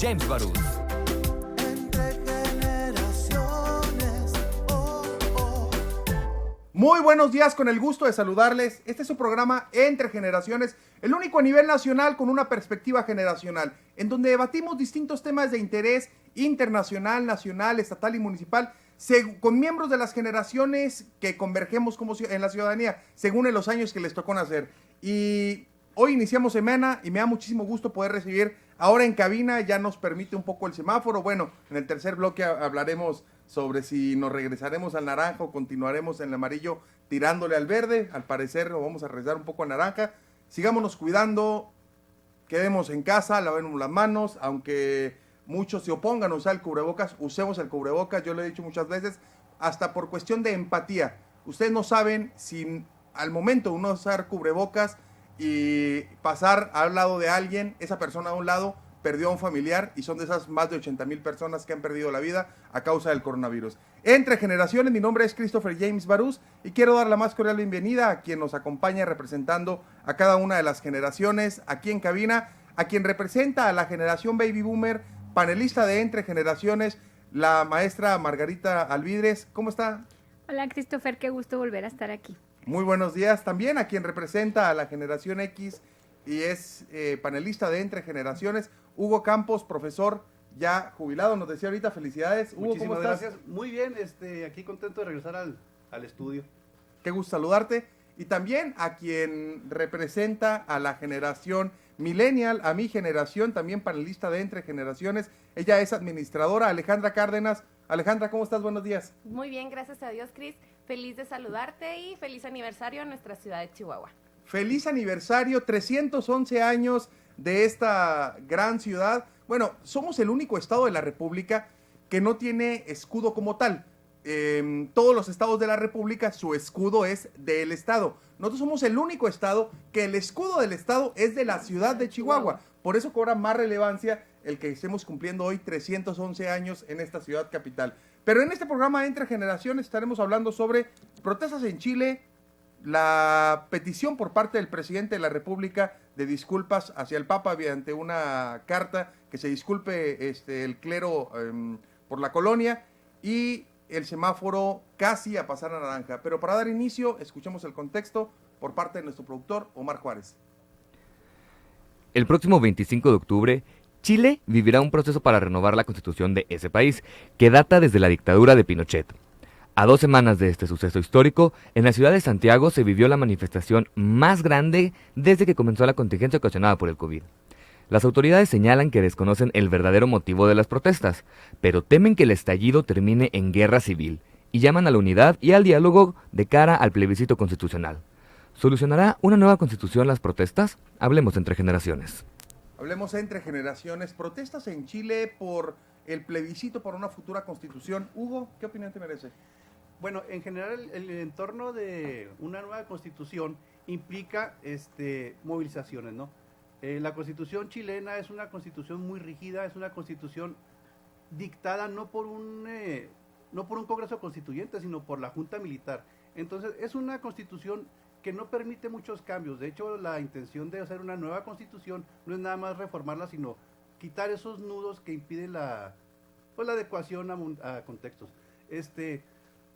James Barús. Muy buenos días, con el gusto de saludarles. Este es su programa Entre Generaciones, el único a nivel nacional con una perspectiva generacional, en donde debatimos distintos temas de interés internacional, nacional, estatal y municipal, con miembros de las generaciones que convergemos como en la ciudadanía, según en los años que les tocó nacer. Y hoy iniciamos semana y me da muchísimo gusto poder recibir ahora en cabina, ya nos permite un poco el semáforo. Bueno, en el tercer bloque hablaremos sobre si nos regresaremos al naranja o continuaremos en el amarillo tirándole al verde. Al parecer lo vamos a regresar un poco a naranja. Sigámonos cuidando, quedemos en casa, lavemos las manos, aunque muchos se opongan a usar el cubrebocas, usemos el cubrebocas. Yo lo he dicho muchas veces, hasta por cuestión de empatía. Ustedes no saben si al momento de uno usar cubrebocas y pasar al lado de alguien, esa persona a un lado perdió a un familiar, y son de esas más de 80,000 personas que han perdido la vida a causa del coronavirus. Entre Generaciones, mi nombre es Christopher James Barús y quiero dar la más cordial bienvenida a quien nos acompaña representando a cada una de las generaciones aquí en cabina, a quien representa a la generación Baby Boomer, panelista de Entre Generaciones, la maestra Margarita Alvidres. ¿Cómo está? Hola Christopher, qué gusto volver a estar aquí. Muy buenos días. También a quien representa a la generación X y es panelista de Entre Generaciones, Hugo Campos, profesor ya jubilado, nos decía ahorita. Felicidades. Hugo, muchísimas ¿cómo estás? gracias. Muy bien, aquí contento de regresar al estudio. Qué gusto saludarte. Y también a quien representa a la generación millennial, a mi generación, también panelista de Entre Generaciones. Ella es administradora, Alejandra Cárdenas. Alejandra, ¿cómo estás? Buenos días. Muy bien, gracias a Dios, Cris. Feliz de saludarte y feliz aniversario a nuestra ciudad de Chihuahua. Feliz aniversario, 311 años de esta gran ciudad. Bueno, somos el único estado de la República que no tiene escudo como tal. Todos los estados de la República, su escudo es del estado. Nosotros somos el único estado que el escudo del estado es de la ciudad de Chihuahua. Por eso cobra más relevancia el que estemos cumpliendo hoy 311 años en esta ciudad capital. Pero en este programa Entre Generaciones estaremos hablando sobre protestas en Chile, la petición por parte del presidente de la República de disculpas hacia el Papa mediante una carta que se disculpe el clero por la colonia, y el semáforo casi a pasar a naranja. Pero para dar inicio, escuchemos el contexto por parte de nuestro productor Omar Juárez. El próximo 25 de octubre, Chile vivirá un proceso para renovar la constitución de ese país, que data desde la dictadura de Pinochet. A 2 semanas de este suceso histórico, en la ciudad de Santiago se vivió la manifestación más grande desde que comenzó la contingencia ocasionada por el COVID. Las autoridades señalan que desconocen el verdadero motivo de las protestas, pero temen que el estallido termine en guerra civil y llaman a la unidad y al diálogo de cara al plebiscito constitucional. ¿Solucionará una nueva constitución las protestas? Hablemos Entre Generaciones. Hablemos Entre Generaciones. Protestas en Chile por el plebiscito por una futura constitución. Hugo, ¿qué opinión te merece? Bueno, en general el entorno de una nueva constitución implica movilizaciones, ¿no? La constitución chilena es una constitución muy rígida, es una constitución dictada no por un congreso constituyente, sino por la Junta Militar. Entonces es una constitución que no permite muchos cambios. De hecho, la intención de hacer una nueva constitución no es nada más reformarla, sino quitar esos nudos que impiden la adecuación a contextos.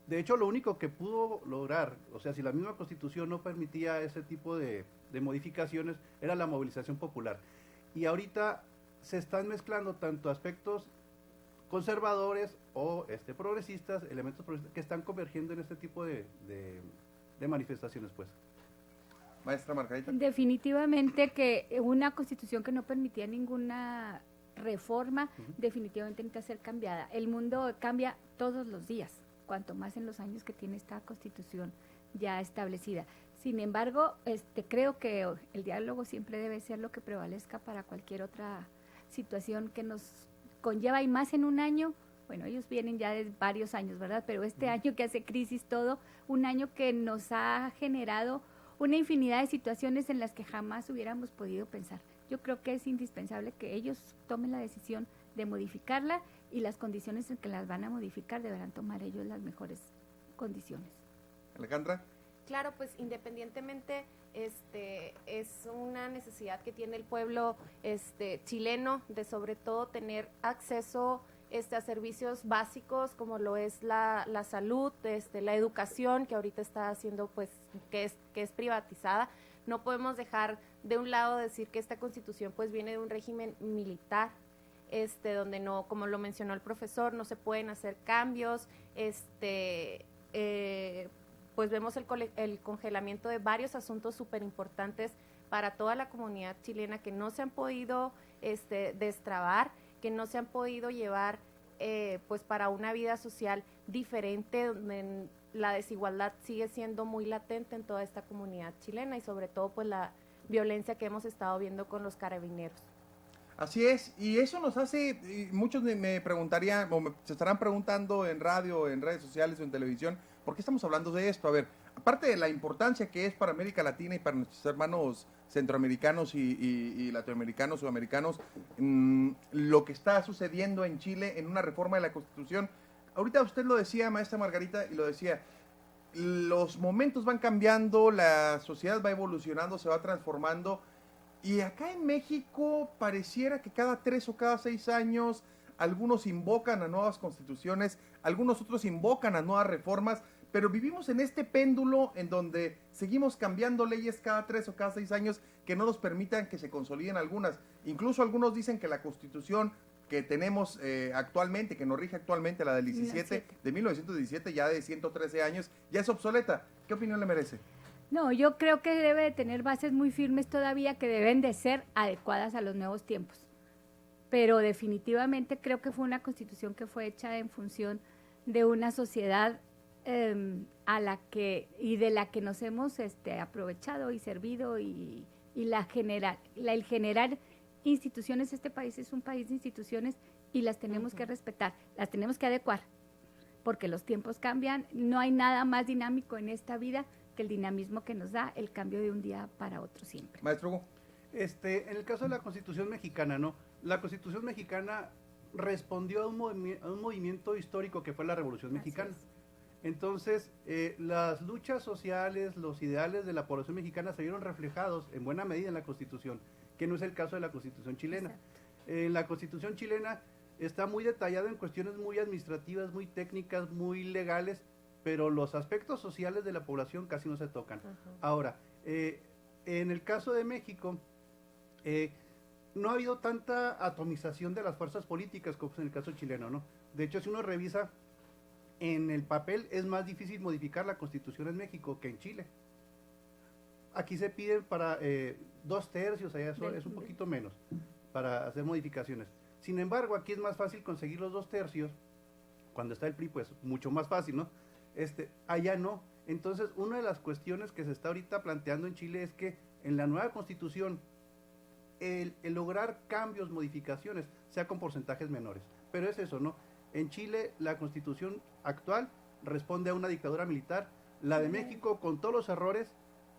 De hecho, lo único que pudo lograr, o sea, si la misma constitución no permitía ese tipo de modificaciones, era la movilización popular. Y ahorita se están mezclando tanto aspectos conservadores o progresistas, elementos progresistas, que están convergiendo en este tipo de manifestaciones, pues. Maestra Margarita. Definitivamente que una constitución que no permitía ninguna reforma, definitivamente necesita ser cambiada. El mundo cambia todos los días, cuanto más en los años que tiene esta constitución ya establecida. Sin embargo, creo que el diálogo siempre debe ser lo que prevalezca para cualquier otra situación que nos conlleva, y más en un año. Bueno, ellos vienen ya de varios años, ¿verdad? Pero este año que hace crisis todo, un año que nos ha generado una infinidad de situaciones en las que jamás hubiéramos podido pensar. Yo creo que es indispensable que ellos tomen la decisión de modificarla, y las condiciones en que las van a modificar deberán tomar ellos las mejores condiciones. Alejandra. Claro, pues independientemente es una necesidad que tiene el pueblo chileno de sobre todo tener acceso a servicios básicos como lo es la salud, la educación que ahorita está haciendo pues que es privatizada. No podemos dejar de un lado decir que esta Constitución pues viene de un régimen militar, donde no, como lo mencionó el profesor, no se pueden hacer cambios, pues vemos el congelamiento de varios asuntos súper importantes para toda la comunidad chilena que no se han podido destrabar, que no se han podido llevar pues para una vida social diferente, donde la desigualdad sigue siendo muy latente en toda esta comunidad chilena y sobre todo pues la violencia que hemos estado viendo con los carabineros. Así es, y eso nos hace, y muchos me preguntarían, se estarán preguntando en radio, en redes sociales o en televisión, ¿por qué estamos hablando de esto? A ver, aparte de la importancia que es para América Latina y para nuestros hermanos centroamericanos y latinoamericanos, sudamericanos, lo que está sucediendo en Chile en una reforma de la Constitución. Ahorita usted lo decía, maestra Margarita, y lo decía, los momentos van cambiando, la sociedad va evolucionando, se va transformando. Y acá en México pareciera que cada 3 o cada 6 años algunos invocan a nuevas constituciones, algunos otros invocan a nuevas reformas, pero vivimos en este péndulo en donde seguimos cambiando leyes cada 3 o cada 6 años que no nos permitan que se consoliden algunas. Incluso algunos dicen que la Constitución que tenemos actualmente, que nos rige actualmente, la del 17, de 1917, ya de 113 años, ya es obsoleta. ¿Qué opinión le merece? No, yo creo que debe de tener bases muy firmes todavía que deben de ser adecuadas a los nuevos tiempos. Pero definitivamente creo que fue una constitución que fue hecha en función de una sociedad a la que y de la que nos hemos aprovechado y servido y el generar instituciones. Este país es un país de instituciones y las tenemos que respetar, las tenemos que adecuar, porque los tiempos cambian. No hay nada más dinámico en esta vida que el dinamismo que nos da el cambio de un día para otro siempre. Maestro Hugo. En el caso de la Constitución mexicana, ¿no? La Constitución mexicana respondió a un movimiento histórico que fue la Revolución Mexicana. Entonces, las luchas sociales, los ideales de la población mexicana se vieron reflejados en buena medida en la Constitución, que no es el caso de la Constitución chilena. La Constitución chilena está muy detallada en cuestiones muy administrativas, muy técnicas, muy legales, pero los aspectos sociales de la población casi no se tocan. Ahora, en el caso de México, no ha habido tanta atomización de las fuerzas políticas como es en el caso chileno, ¿no? De hecho, si uno revisa, en el papel es más difícil modificar la Constitución en México que en Chile. Aquí se piden para 2/3, allá es un poquito menos, para hacer modificaciones. Sin embargo, aquí es más fácil conseguir los 2/3, cuando está el PRI, pues mucho más fácil, ¿no? Allá no. Entonces, una de las cuestiones que se está ahorita planteando en Chile es que en la nueva Constitución el lograr cambios, modificaciones, sea con porcentajes menores. Pero es eso, ¿no? En Chile la Constitución actual responde a una dictadura militar, la de México, con todos los errores,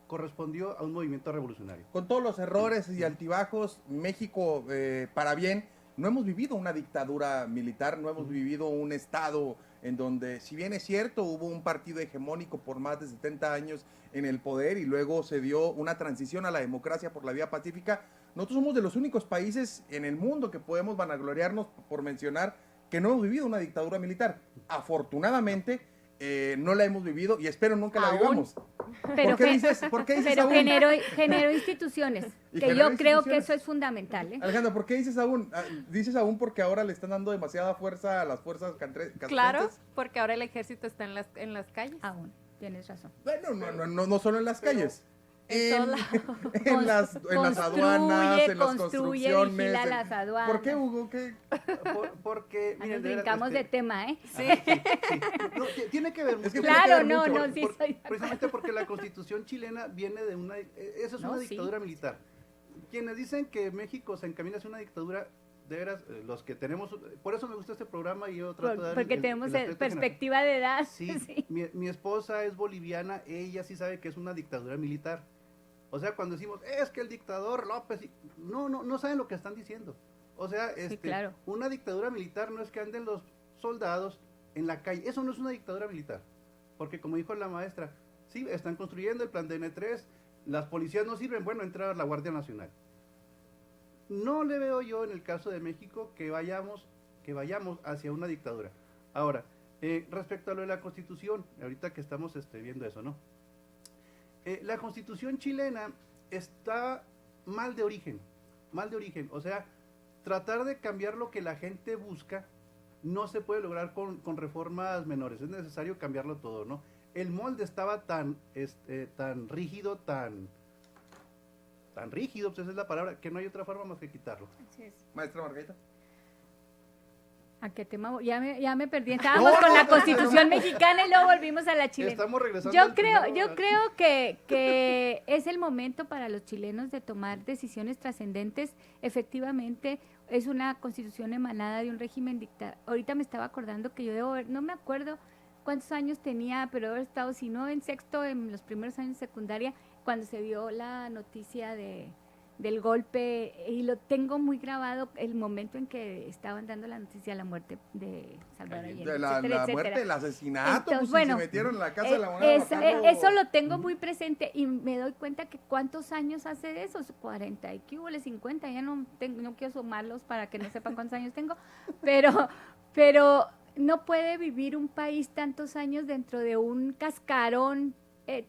correspondió a un movimiento revolucionario. Con todos los errores y altibajos, México, para bien, no hemos vivido una dictadura militar, no hemos vivido un estado en donde, si bien es cierto, hubo un partido hegemónico por más de 70 años en el poder y luego se dio una transición a la democracia por la vía pacífica. Nosotros somos de los únicos países en el mundo que podemos vanagloriarnos por mencionar que no hemos vivido una dictadura militar. Afortunadamente, no la hemos vivido y espero nunca la vivamos. Pero, ¿Por qué dices pero aún? generó instituciones, Y que generó yo creo que instituciones. eso es fundamental. Alejandra, ¿por qué dices aún? Dices aún porque ahora le están dando demasiada fuerza a las fuerzas castrenses. Claro, porque ahora el ejército está en las calles. Aún, tienes razón. Bueno, no solo en las calles. en todos En las aduanas, en las construcciones. Vigila las aduanas. ¿Por qué, Hugo? ¿Qué? Porque, Nos miren, brincamos de tema, ¿eh? Sí. No, tiene que ver mucho. Es que Claro, tiene que ver no, mucho. no, sí, soy de acuerdo. Precisamente porque la Constitución chilena viene de una... Esa es No, una sí. dictadura militar. Quienes dicen que México se encamina hacia una dictadura, de veras, los que tenemos... Por eso me gusta este programa y yo trato de dar... Porque el tenemos aspecto perspectiva de edad. general. Sí, mi esposa es boliviana, ella sí sabe que es una dictadura militar. O sea, cuando decimos, es que el dictador López... No saben lo que están diciendo. O sea, claro. Una dictadura militar no es que anden los soldados en la calle. Eso no es una dictadura militar. Porque como dijo la maestra, Sí, están construyendo el plan de N3, las policías no sirven, bueno, entra la Guardia Nacional. No le veo yo en el caso de México que vayamos hacia una dictadura. Ahora, respecto a lo de la Constitución, ahorita que estamos viendo eso, ¿no? La Constitución chilena está mal de origen, o sea, tratar de cambiar lo que la gente busca no se puede lograr con reformas menores, es necesario cambiarlo todo, ¿no? El molde estaba tan rígido, tan rígido, pues esa es la palabra, que no hay otra forma más que quitarlo. Así es. Maestra Margarita. ¿A qué tema? Ya me perdí. Estábamos con la Constitución mexicana y luego volvimos a la chilena. Estamos regresando Yo al creo que es el momento para los chilenos de tomar decisiones trascendentes. Efectivamente, es una Constitución emanada de un régimen dictador. Ahorita me estaba acordando que yo debo haber, no me acuerdo cuántos años tenía, pero debo haber estado, si no en sexto, en los primeros años de secundaria, cuando se dio la noticia del golpe, y lo tengo muy grabado, el momento en que estaban dando la noticia de la muerte de Salvador Allende, De la muerte, el asesinato, entonces, pues, bueno, se metieron en la casa de la moneda. eso lo tengo muy presente y me doy cuenta que cuántos años hace de esos, 40 y que hubo 50, ya no quiero sumarlos para que no sepan cuántos años tengo, pero no puede vivir un país tantos años dentro de un cascarón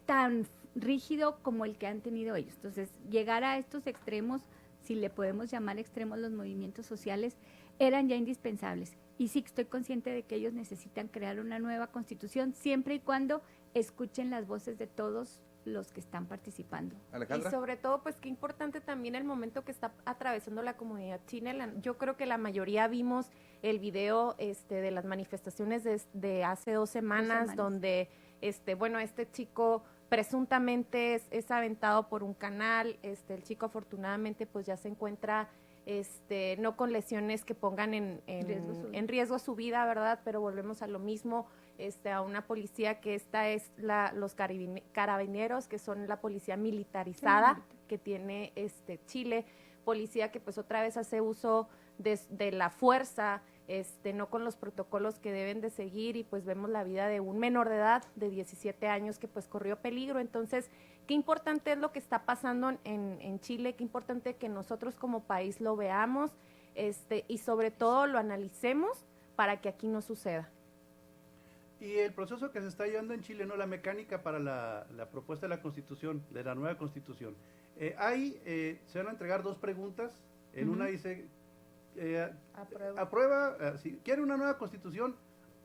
tan rígido como el que han tenido ellos. Entonces, llegar a estos extremos, si le podemos llamar extremos los movimientos sociales, eran ya indispensables. Y sí, estoy consciente de que ellos necesitan crear una nueva constitución, siempre y cuando escuchen las voces de todos los que están participando. Alejandra. Y sobre todo, pues qué importante también el momento que está atravesando la comunidad china. Yo creo que la mayoría vimos el video de las manifestaciones de hace 2 semanas, donde este chico presuntamente es aventado por un canal. El chico afortunadamente pues ya se encuentra no con lesiones que pongan en riesgo su vida, ¿verdad? Pero volvemos a lo mismo, a una policía que esta es los carabineros, que son la policía militarizada que tiene Chile, policía que pues otra vez hace uso de la fuerza, no con los protocolos que deben de seguir, y pues vemos la vida de un menor de edad de 17 años que pues corrió peligro. Entonces, qué importante es lo que está pasando en Chile, qué importante que nosotros como país lo veamos, y sobre todo lo analicemos para que aquí no suceda. Y el proceso que se está llevando en Chile, ¿no? La mecánica para la propuesta de la Constitución, de la nueva Constitución. Se van a entregar 2 preguntas, en una dice... aprueba, si quiere una nueva Constitución,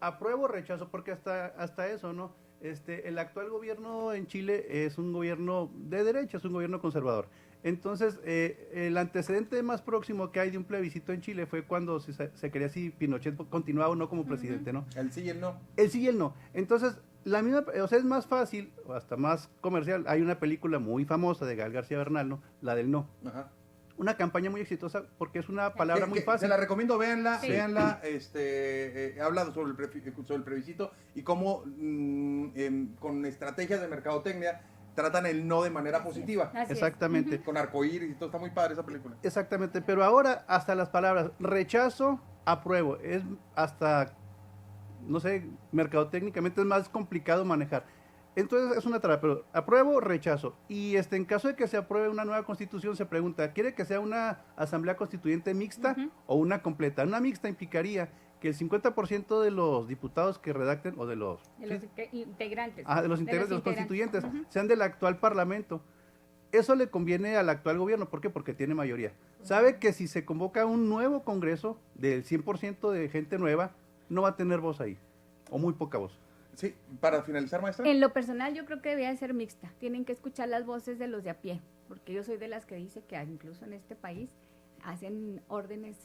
apruebo o rechazo, porque hasta eso, ¿no? El actual gobierno en Chile es un gobierno de derecha, es un gobierno conservador. Entonces, el antecedente más próximo que hay de un plebiscito en Chile fue cuando se quería si Pinochet continuaba o no como presidente, ¿no? El sí y el no. El sí y el no. Entonces, es más fácil, o hasta más comercial. Hay una película muy famosa de Gael García Bernal, ¿no? La del no. Ajá. Una campaña muy exitosa porque es una palabra muy fácil. Se la recomiendo, véanla, sí. véanla. Habla sobre el plebiscito y cómo con estrategias de mercadotecnia tratan el no de manera positiva. Exactamente. Con arcoíris y todo, está muy padre esa película. Exactamente, pero ahora hasta las palabras rechazo, apruebo, es hasta, no sé, mercadotécnicamente es más complicado manejar. Entonces es una traba, pero apruebo, rechazo. Y en caso de que se apruebe una nueva Constitución, se pregunta, ¿quiere que sea una asamblea constituyente mixta o una completa? Una mixta implicaría que el 50% de los diputados que redacten, o de los integrantes. De los integrantes, de los constituyentes, sean del actual Parlamento. Eso le conviene al actual gobierno. ¿Por qué? Porque tiene mayoría. Sabe que si se convoca un nuevo Congreso del 100% de gente nueva, no va a tener voz ahí, o muy poca voz. Sí, para finalizar, maestra. En lo personal, yo creo que debía ser mixta. Tienen que escuchar las voces de los de a pie, porque yo soy de las que dice que incluso en este país hacen órdenes,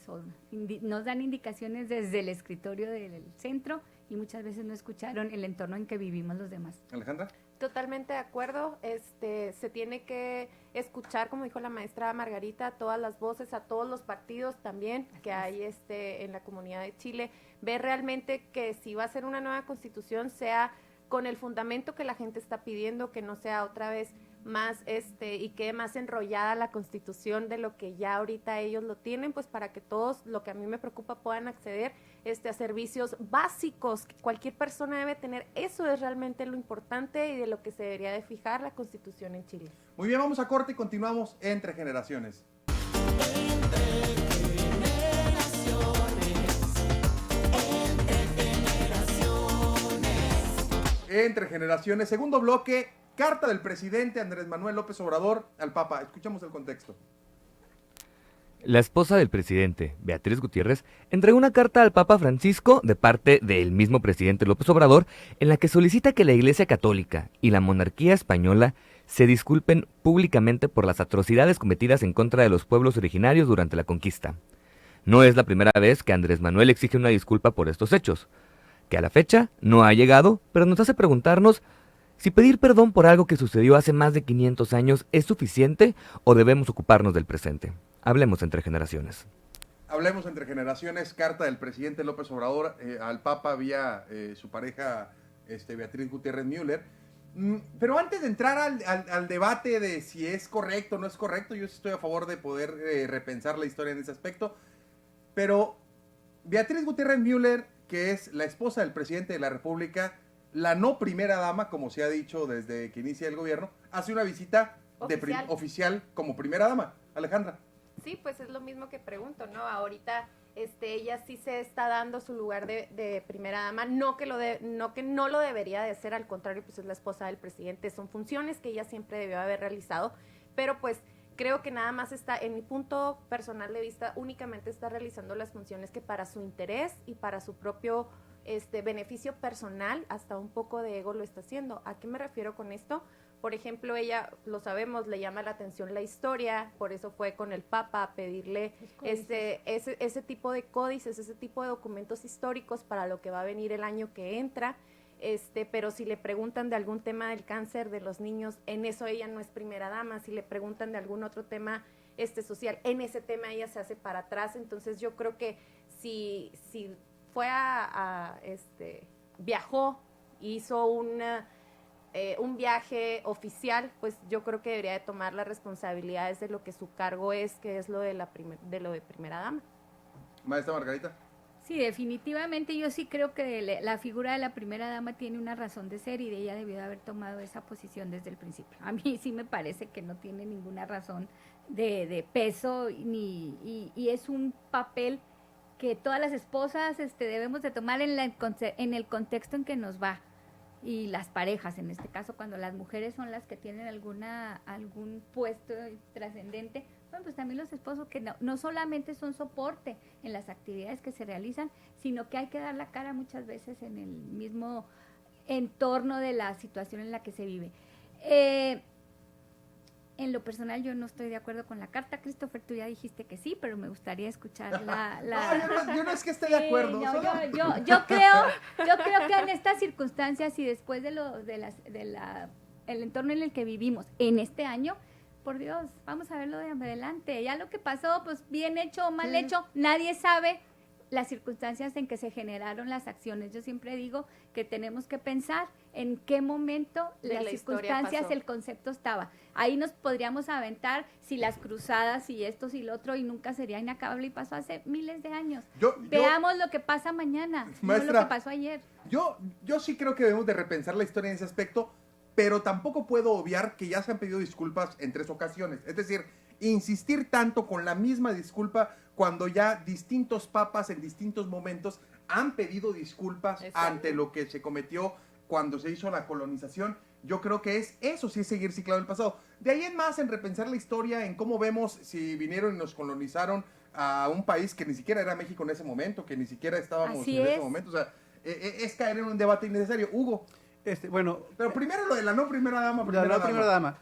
nos dan indicaciones desde el escritorio del centro, y muchas veces no escucharon el entorno en que vivimos los demás. Alejandra. Totalmente de acuerdo. Se tiene que escuchar, como dijo la maestra Margarita, a todas las voces, a todos los partidos también que hay en la comunidad de Chile. Ver realmente que si va a ser una nueva constitución sea con el fundamento que la gente está pidiendo, que no sea otra vez más y quede más enrollada la constitución de lo que ya ahorita ellos lo tienen, pues para que todos, lo que a mí me preocupa, puedan acceder. a servicios básicos que cualquier persona debe tener. Eso es realmente lo importante y de lo que se debería de fijar la Constitución en Chile. Muy bien, vamos a corte y continuamos Entre Generaciones. Entre Generaciones, segundo bloque, carta del presidente Andrés Manuel López Obrador al Papa. Escuchamos el contexto. La esposa del presidente, Beatriz Gutiérrez, entregó una carta al Papa Francisco de parte del mismo presidente López Obrador en la que solicita que la Iglesia Católica y la monarquía española se disculpen públicamente por las atrocidades cometidas en contra de los pueblos originarios durante la conquista. No es la primera vez que Andrés Manuel exige una disculpa por estos hechos, que a la fecha no ha llegado, pero nos hace preguntarnos si pedir perdón por algo que sucedió hace más de 500 años es suficiente o debemos ocuparnos del presente. Hablemos Entre Generaciones. Hablemos Entre Generaciones, carta del presidente López Obrador al Papa vía su pareja Beatriz Gutiérrez Müller. Pero antes de entrar al debate de si es correcto o no es correcto, yo sí estoy a favor de poder repensar la historia en ese aspecto. Pero Beatriz Gutiérrez Müller, que es la esposa del presidente de la República, la no primera dama, como se ha dicho desde que inicia el gobierno, hace una visita oficial como primera dama. Alejandra. Sí, pues es lo mismo que pregunto, ¿no? Ahorita ella sí se está dando su lugar de primera dama, no que no lo debería de hacer, al contrario, pues es la esposa del presidente, son funciones que ella siempre debió haber realizado, pero pues creo que nada más está, en mi punto personal de vista, únicamente está realizando las funciones que para su interés y para su propio beneficio personal, hasta un poco de ego lo está haciendo. ¿A qué me refiero con esto? Por ejemplo, ella, lo sabemos, le llama la atención la historia, por eso fue con el Papa a pedirle ese tipo de códices, ese tipo de documentos históricos para lo que va a venir el año que entra. Pero si le preguntan de algún tema del cáncer de los niños, en eso ella no es primera dama. Si le preguntan de algún otro tema social, en ese tema ella se hace para atrás. Entonces yo creo que si fue viajó, hizo un viaje oficial, pues yo creo que debería de tomar las responsabilidades de lo que su cargo es, que es lo de lo de primera dama. Maestra Margarita. Sí, definitivamente yo sí creo que la figura de la primera dama tiene una razón de ser y de ella debió de haber tomado esa posición desde el principio. A mí sí me parece que no tiene ninguna razón de peso y es un papel que todas las esposas debemos de tomar en el contexto en que nos va. Y las parejas, en este caso, cuando las mujeres son las que tienen algún puesto trascendente, bueno, pues también los esposos que no solamente son soporte en las actividades que se realizan, sino que hay que dar la cara muchas veces en el mismo entorno de la situación en la que se vive. En lo personal yo no estoy de acuerdo con la carta. Christopher, tú ya dijiste que sí, pero me gustaría escuchar No, yo no es que esté de acuerdo. No, yo creo que en estas circunstancias y después el entorno en el que vivimos en este año, por Dios, vamos a verlo de adelante. Ya lo que pasó, pues bien hecho o mal hecho, nadie sabe las circunstancias en que se generaron las acciones. Yo siempre digo que tenemos que pensar en qué momento las circunstancias, el concepto estaba. Ahí nos podríamos aventar si las cruzadas y esto y lo otro y nunca sería inacabable y pasó hace miles de años. Veamos lo que pasa mañana, maestra, no lo que pasó ayer. Yo sí creo que debemos de repensar la historia en ese aspecto, pero tampoco puedo obviar que ya se han pedido disculpas en 3 ocasiones. Es decir, insistir tanto con la misma disculpa cuando ya distintos papas en distintos momentos han pedido disculpas ante lo que se cometió cuando se hizo la colonización. Yo creo que eso sí es seguir ciclado el pasado. De ahí en más, en repensar la historia, en cómo vemos si vinieron y nos colonizaron a un país que ni siquiera era México en ese momento, que ni siquiera estábamos en ese momento. O sea, es caer en un debate innecesario. Hugo. Pero primero lo de la no primera dama.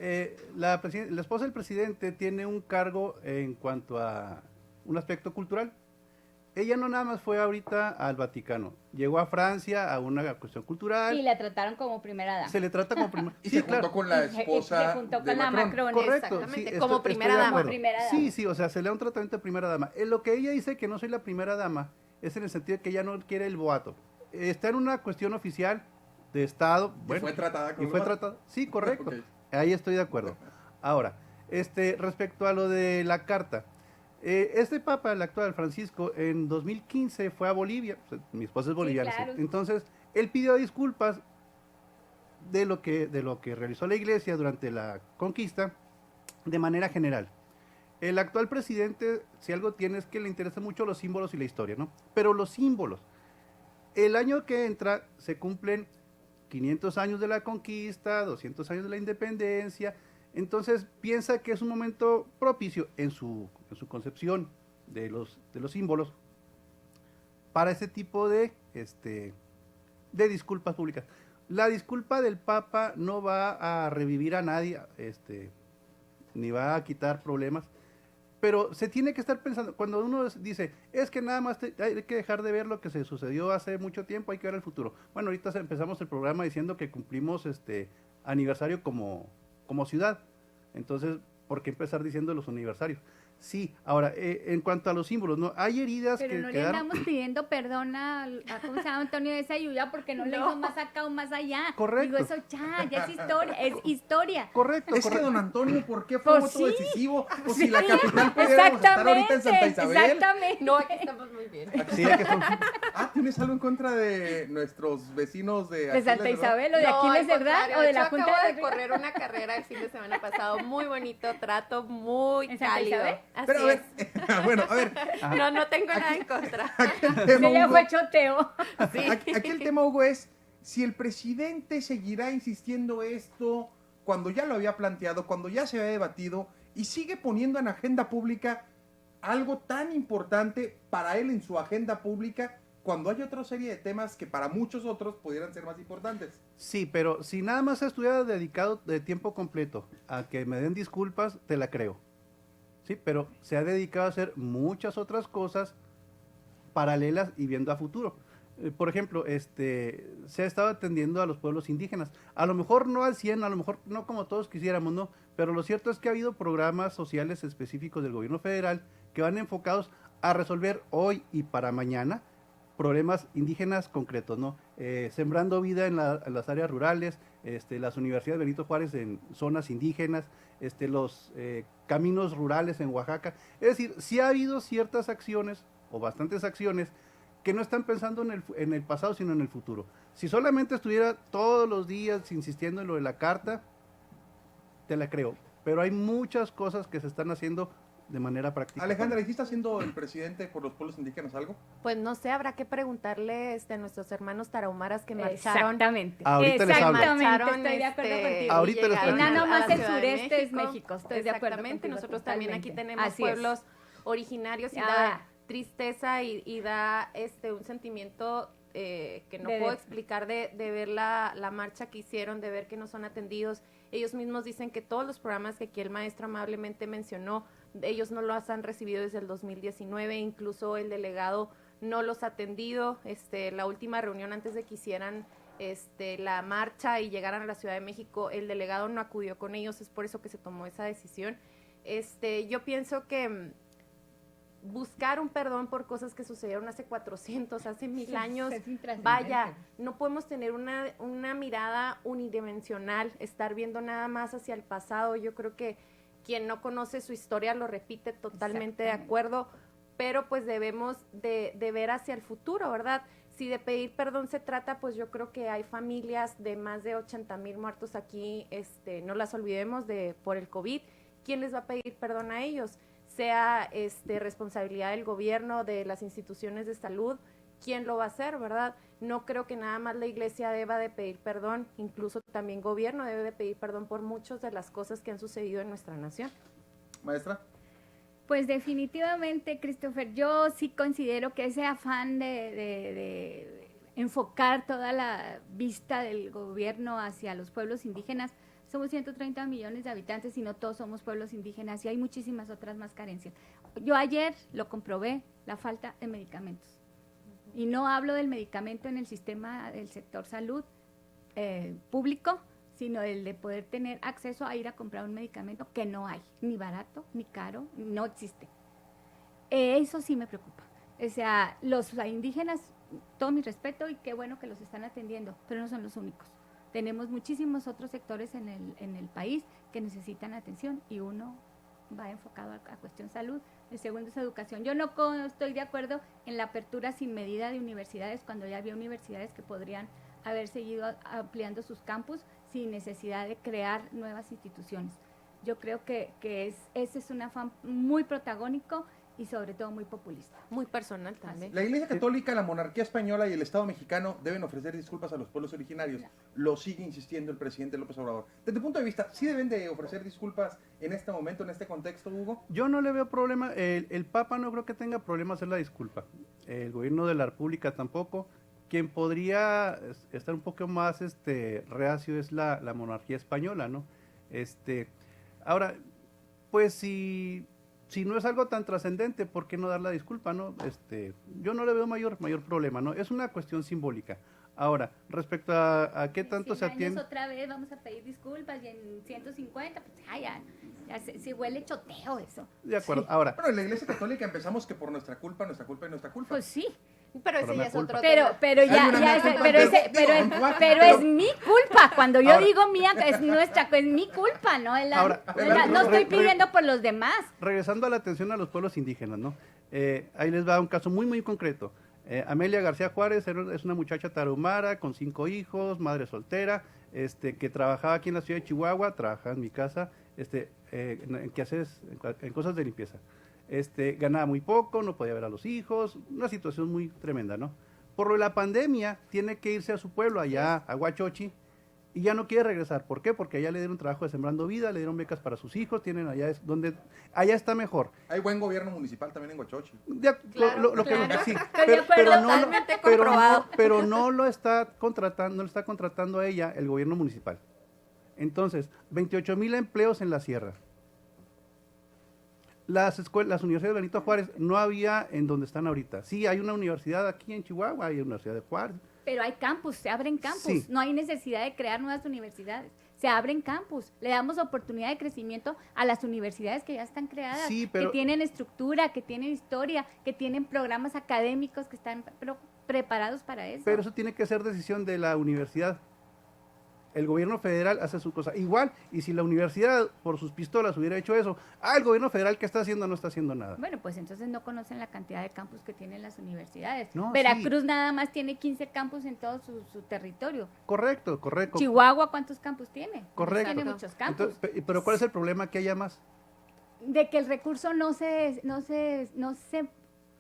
La esposa del presidente tiene un cargo en cuanto a un aspecto cultural. Ella no nada más fue ahorita al Vaticano, llegó a Francia a una cuestión cultural. Y la trataron como primera dama. Se le trata como primera dama. Y se juntó con la esposa se juntó de con la Macron. Correcto, exactamente, sí, como primera dama. Sí, o sea, se le da un tratamiento de primera dama. Lo que ella dice que no soy la primera dama es en el sentido de que ella no quiere el boato. Está en una cuestión oficial de Estado. Bueno, ¿fue tratada con Sí, correcto. Okay. Ahí estoy de acuerdo. Ahora, respecto a lo de la carta, Este papa, el actual Francisco, en 2015 fue a Bolivia, pues, mi esposa es boliviana, claro. entonces él pidió disculpas de lo que realizó la iglesia durante la conquista de manera general. El actual presidente, si algo tiene es que le interesan mucho los símbolos y la historia, ¿no? Pero los símbolos, el año que entra se cumplen 500 años de la conquista, 200 años de la independencia, entonces piensa que es un momento propicio en su concepción de los símbolos para ese tipo de disculpas públicas. La disculpa del Papa no va a revivir a nadie, ni va a quitar problemas, pero se tiene que estar pensando, cuando uno dice, es que nada más hay que dejar de ver lo que se sucedió hace mucho tiempo, hay que ver el futuro. Bueno, ahorita empezamos el programa diciendo que cumplimos aniversario como ciudad, entonces, ¿por qué empezar diciendo los aniversarios? Sí, ahora, en cuanto a los símbolos, ¿no? Hay heridas pero que no quedaron... le andamos pidiendo perdón a ¿cómo se llama? Antonio de esa Yuya porque no le hizo más acá o más allá. Correcto. Digo, eso ya es historia. Correcto, Es que correcto. don Antonio, ¿por qué fue Pues voto sí. decisivo? Pues Sí, si la capital pudiéramos estar ahorita en Santa Isabel. Exactamente. No, aquí estamos muy bien. Sí, hay que ¿Tienes algo en contra de nuestros vecinos de De Aquiles, Santa verdad? Isabel o de No, Aquiles al de Verdad contrario, o de hecho, la Junta acabo de de correr una carrera el fin de semana pasado, muy bonito, trato muy ¿En Santa cálido. Isabel? Así Pero a ver, es. bueno, a ver, No tengo nada en contra. aquí el Sí, tema, ya Hugo, fue choteo. aquí el tema, Hugo, es si el presidente seguirá insistiendo esto cuando ya lo había planteado, cuando ya se había debatido y sigue poniendo en agenda pública algo tan importante para él en su agenda pública cuando hay otra serie de temas que para muchos otros pudieran ser más importantes. Sí, pero si nada más estuviera dedicado de tiempo completo a que me den disculpas, te la creo. Sí, pero se ha dedicado a hacer muchas otras cosas paralelas y viendo a futuro. Por ejemplo, se ha estado atendiendo a los pueblos indígenas. A lo mejor no al 100, a lo mejor no como todos quisiéramos, ¿no? Pero lo cierto es que ha habido programas sociales específicos del gobierno federal que van enfocados a resolver hoy y para mañana problemas indígenas concretos, ¿no? Sembrando vida en las áreas rurales, las universidades Benito Juárez en zonas indígenas, los caminos rurales en Oaxaca. Es decir, sí ha habido ciertas acciones, o bastantes acciones, que no están pensando en el pasado, sino en el futuro. Si solamente estuviera todos los días insistiendo en lo de la carta, te la creo. Pero hay muchas cosas que se están haciendo de manera práctica. Alejandra, ¿y qué está haciendo el presidente por los pueblos indígenas algo? Pues no sé, habrá que preguntarle a nuestros hermanos tarahumaras que marcharon. Exactamente. Ahorita les hablo. Exactamente, estoy de acuerdo contigo. Ahorita les llegaron platico. Y nada más a la el Ciudad de sureste es México, estoy de acuerdo Exactamente, contigo, nosotros también aquí totalmente. tenemos Así es. pueblos originarios y Ya. da tristeza y da un sentimiento que no puedo explicar de ver la marcha que hicieron, de ver que no son atendidos. Ellos mismos dicen que todos los programas que aquí el maestro amablemente mencionó, ellos no los han recibido desde el 2019, incluso el delegado no los ha atendido. La última reunión antes de que hicieran la marcha y llegaran a la Ciudad de México, el delegado no acudió con ellos, es por eso que se tomó esa decisión. Yo pienso que buscar un perdón por cosas que sucedieron hace 400, hace 1000 años, es intrascendente. vaya, no podemos tener una mirada unidimensional, estar viendo nada más hacia el pasado. Yo creo que quien no conoce su historia lo repite totalmente de acuerdo, pero pues debemos de ver hacia el futuro, ¿verdad? Si de pedir perdón se trata, pues yo creo que hay familias de más de 80,000 muertos aquí, no las olvidemos por el COVID. ¿Quién les va a pedir perdón a ellos? Sea responsabilidad del gobierno, de las instituciones de salud, ¿quién lo va a hacer, verdad? No creo que nada más la iglesia deba de pedir perdón, incluso también gobierno debe de pedir perdón por muchas de las cosas que han sucedido en nuestra nación. Maestra. Pues definitivamente, Christopher, yo sí considero que ese afán de enfocar toda la vista del gobierno hacia los pueblos indígenas, somos 130 millones de habitantes y no todos somos pueblos indígenas y hay muchísimas otras más carencias. Yo ayer lo comprobé, la falta de medicamentos. Y no hablo del medicamento en el sistema del sector salud público, sino el de poder tener acceso a ir a comprar un medicamento que no hay, ni barato, ni caro, no existe. Eso sí me preocupa. O sea, los indígenas, todo mi respeto y qué bueno que los están atendiendo, pero no son los únicos. Tenemos muchísimos otros sectores en el país que necesitan atención y uno va enfocado a cuestión salud. El segundo es educación. Yo no estoy de acuerdo en la apertura sin medida de universidades cuando ya había universidades que podrían haber seguido ampliando sus campus sin necesidad de crear nuevas instituciones. Yo creo que ese es un afán muy protagónico y sobre todo muy populista. Muy personal también. La Iglesia Católica, la monarquía española y el Estado mexicano deben ofrecer disculpas a los pueblos originarios. Lo sigue insistiendo el presidente López Obrador. Desde tu punto de vista, ¿sí deben de ofrecer disculpas en este momento, en este contexto, Hugo? Yo no le veo problema, el Papa no creo que tenga problema hacer la disculpa, el gobierno de la República tampoco. Quien podría estar un poco más reacio es la monarquía española, ¿no? Ahora, pues si no es algo tan trascendente, ¿por qué no dar la disculpa, no? Yo no le veo mayor problema, ¿no? Es una cuestión simbólica. Ahora, respecto a qué tanto se atiende... otra vez vamos a pedir disculpas y en 150, pues ya se huele choteo eso. De acuerdo, ahora... Bueno, en la Iglesia Católica empezamos que por nuestra culpa y nuestra culpa. Pues sí. Pero ese Pero ya me es culpa. otro Pero tema. Hay una mea culpa, pero es mi culpa. Cuando yo digo mía, es mi culpa, ¿no? Ahora, No estoy pidiendo por los demás. Regresando a la atención a los pueblos indígenas, ¿no? Ahí les va un caso muy, muy concreto. Amelia García Juárez es una muchacha tarahumara con 5 hijos, madre soltera, que trabajaba aquí en la ciudad de Chihuahua, trabajaba en mi casa, en quehaceres, en cosas de limpieza. Ganaba muy poco, no podía ver a los hijos, una situación muy tremenda, ¿no? Por lo de la pandemia, tiene que irse a su pueblo, allá a Huachochi, y ya no quiere regresar. ¿Por qué? Porque allá le dieron trabajo de Sembrando Vida, le dieron becas para sus hijos, tienen allá allá está mejor. Hay buen gobierno municipal también en Huachochi. Claro, Sí, Estoy de acuerdo, totalmente comprobado. pero no lo está contratando a ella el gobierno municipal. Entonces, 28,000 empleos en la sierra. Las universidades de Benito Juárez no había en donde están ahorita. Sí, hay una universidad aquí en Chihuahua, hay una universidad de Juárez. Pero hay campus, se abren campus. Sí. No hay necesidad de crear nuevas universidades. Se abren campus. Le damos oportunidad de crecimiento a las universidades que ya están creadas, Sí, pero- que tienen estructura, que tienen historia, que tienen programas académicos que están preparados para eso. Pero eso tiene que ser decisión de la universidad. El gobierno federal hace su cosa. Igual, y si la universidad por sus pistolas hubiera hecho eso, el gobierno federal, ¿qué está haciendo? No está haciendo nada. Bueno, pues entonces no conocen la cantidad de campus que tienen las universidades. No, Veracruz nada más tiene 15 campus en todo su territorio. Correcto. Chihuahua, ¿cuántos campus tiene? Correcto. Tiene muchos campus. Entonces, pero ¿cuál es el problema? Que haya más. De que el recurso no se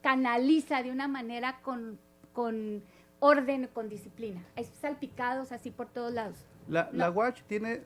canaliza de una manera con orden, con disciplina. Hay salpicados así por todos lados. La UACH tiene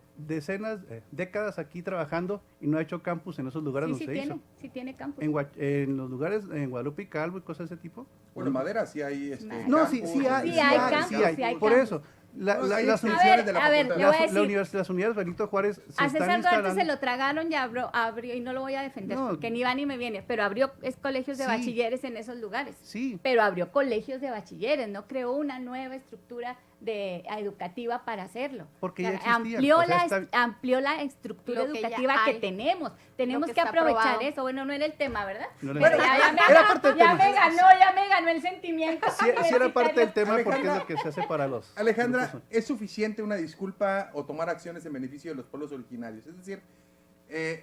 décadas aquí trabajando y no ha hecho campus en esos lugares donde se hizo. Sí tiene campus. En los lugares, en Guadalupe y Calvo y cosas de ese tipo. Bueno, en Madera sí hay No, campus, sí hay campus, sí hay Por campus. eso, Hay las extensiones de la a ver, facultad. le voy a decir. las unidades Benito Juárez se A están César Duarte instalando. se lo tragaron y abrió, y no lo voy a defender No. porque ni va ni me viene, pero abrió colegios de Sí. bachilleres en esos lugares. Sí, Pero abrió colegios de bachilleres, no creó una nueva estructura educativa para hacerlo. Porque ya existía, amplió la estructura Lo que ya educativa que hay. tenemos. Tenemos que que está aprovechar aprobado. eso. Bueno, no era el tema, ¿verdad? No era el Pero tema. ya Era parte del ya tema. me ganó el sentimiento. sí era parte del universitario. tema porque es Alejandra- lo que se hace para los... Alejandra, grupos. ¿es suficiente una disculpa o tomar acciones en beneficio de los pueblos originarios? Es decir,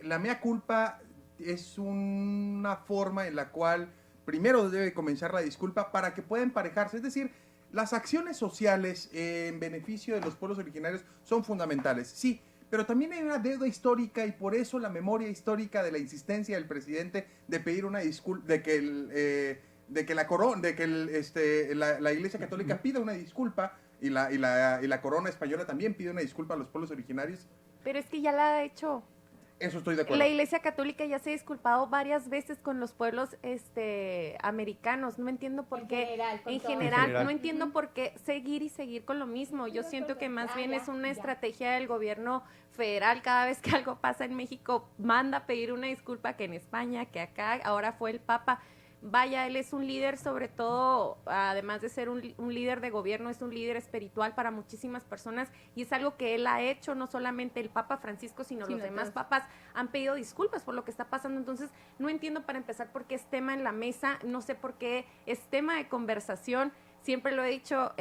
la mea culpa es una forma en la cual primero debe comenzar la disculpa para que pueda emparejarse. Es decir, las acciones sociales en beneficio de los pueblos originarios son fundamentales, sí, pero también hay una deuda histórica y por eso la memoria histórica de la insistencia del presidente de pedir una disculpa, de que la Iglesia Católica pida una disculpa y la corona española también pide una disculpa a los pueblos originarios. Pero es que ya la ha hecho. Eso estoy de acuerdo. La Iglesia Católica ya se ha disculpado varias veces con los pueblos americanos. No entiendo por En qué. general, con En todos. general, En general. no entiendo por qué seguir con lo mismo. Yo siento que más bien es una estrategia del gobierno federal. Cada vez que algo pasa en México, manda a pedir una disculpa, que en España, que acá, ahora fue el Papa. Vaya, él es un líder, sobre todo, además de ser un líder de gobierno, es un líder espiritual para muchísimas personas y es algo que él ha hecho, no solamente el Papa Francisco, sino los demás papas han pedido disculpas por lo que está pasando. Entonces, no entiendo para empezar por qué es tema en la mesa, no sé por qué es tema de conversación. Siempre lo he dicho,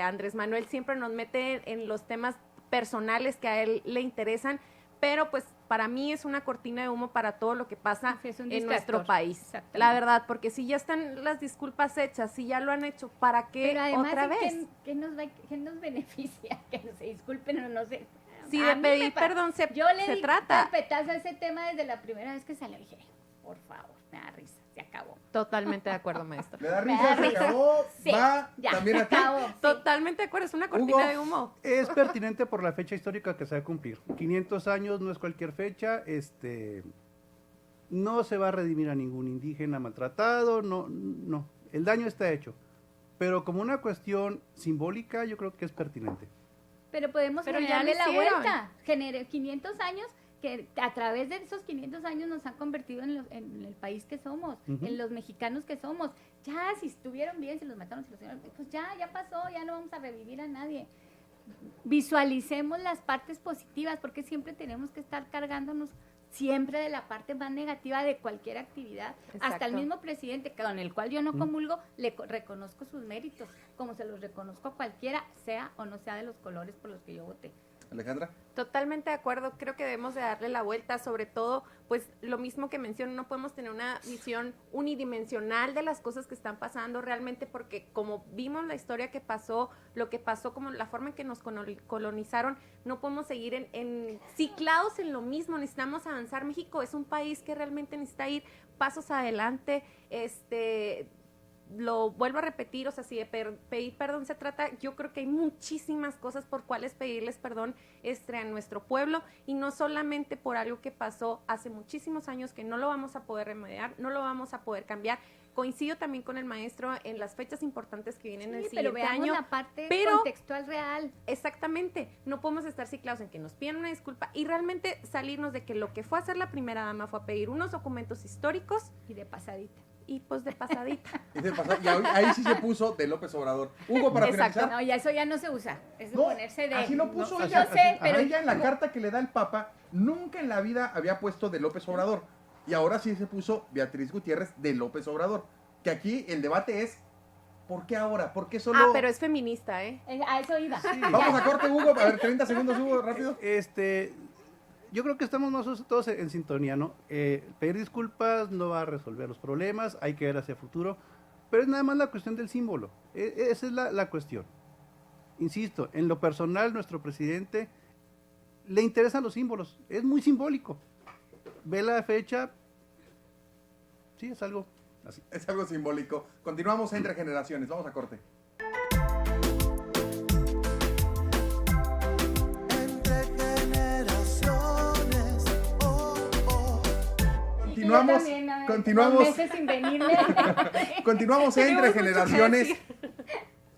Andrés Manuel siempre nos mete en los temas personales que a él le interesan, pero pues para mí es una cortina de humo para todo lo que pasa Sí, es un en distractor. nuestro país. Exactamente. La verdad, porque si ya están las disculpas hechas, si ya lo han hecho, ¿para qué Pero además, otra vez? ¿qué nos beneficia? Que no se disculpen o no sé. Si A de mí pedir me pa- perdón Yo le se di trata. carpetazo a ese tema desde la primera vez que salió. Dije, por favor, me da risa, se acabó. Totalmente de acuerdo, maestro. ¿Le da Me risa? da ¿Se risa. acabó? Sí, ¿Va ya, también se a ti? acabó. Sí. Totalmente de acuerdo, es una cortina Hugo. de humo. Es pertinente por la fecha histórica que se va a cumplir. 500 años no es cualquier fecha, no se va a redimir a ningún indígena maltratado, no, el daño está hecho. Pero como una cuestión simbólica, yo creo que es pertinente. Pero podemos Pero ya generarle lo la hicieron. vuelta. Generé 500 años que a través de esos 500 años nos han convertido en el país que somos, Ujú. en los mexicanos que somos. Ya, si estuvieron bien, si los mataron, si los pues ya pasó, ya no vamos a revivir a nadie. Visualicemos las partes positivas, porque siempre tenemos que estar cargándonos siempre de la parte más negativa de cualquier actividad. Hasta el Exacto. mismo presidente, con el cual yo no comulgo, reconozco sus méritos, como se los reconozco a cualquiera, sea o no sea de los colores por los que yo voté. Alejandra. Totalmente de acuerdo, creo que debemos de darle la vuelta, sobre todo, pues lo mismo que menciono, no podemos tener una visión unidimensional de las cosas que están pasando realmente, porque como vimos la historia que pasó, lo que pasó, como la forma en que nos colonizaron, no podemos seguir ciclados en lo mismo, necesitamos avanzar. México es un país que realmente necesita ir pasos adelante, lo vuelvo a repetir, o sea, si de pedir perdón se trata, yo creo que hay muchísimas cosas por cuales pedirles perdón a nuestro pueblo, y no solamente por algo que pasó hace muchísimos años que no lo vamos a poder remediar, no lo vamos a poder cambiar. Coincido también con el maestro en las fechas importantes que vienen el Sí, pero siguiente veamos año. la parte pero- contextual real. Exactamente, no podemos estar ciclados en que nos pidan una disculpa y realmente salirnos de que lo que fue a hacer la primera dama fue a pedir unos documentos históricos Y de pasadita. y pues de pasadita. Y ahí sí se puso de López Obrador. Hugo, para Exacto. finalizar. No, ya eso ya no se usa. Es de No, ponerse de. así lo puso Sí, ella. yo sé, pero. Ella en la carta que le da el Papa, nunca en la vida había puesto de López Obrador. Y ahora sí se puso Beatriz Gutiérrez de López Obrador. Que aquí el debate es, ¿por qué ahora? ¿Por qué solo...? Ah, pero es feminista, ¿eh? A eso iba. Vamos a corte, Hugo. A ver, 30 segundos, Hugo, rápido. Yo creo que estamos nosotros todos en sintonía, ¿no? Pedir disculpas no va a resolver los problemas, hay que ver hacia el futuro, pero es nada más la cuestión del símbolo. Esa es la cuestión. Insisto, en lo personal, nuestro presidente le interesan los símbolos, es muy simbólico. Ve la fecha, sí, es algo así. Es algo simbólico. Continuamos entre generaciones. Vamos a corte. Entre generaciones, Continuamos, Yo también, a ver, continuamos, 2 meses sin venirme. continuamos entre Tenemos mucho que generaciones. decir.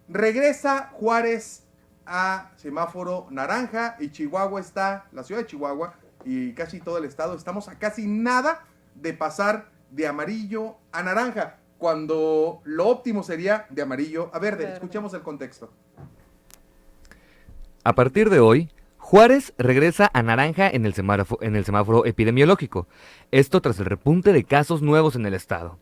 Regresa Juárez a semáforo naranja y Chihuahua está, la ciudad de Chihuahua y casi todo el estado, estamos a casi nada de pasar de amarillo a naranja, cuando lo óptimo sería de amarillo a verde. Escuchemos el contexto. A partir de hoy, Juárez regresa a naranja en el semáforo epidemiológico. Esto tras el repunte de casos nuevos en el estado.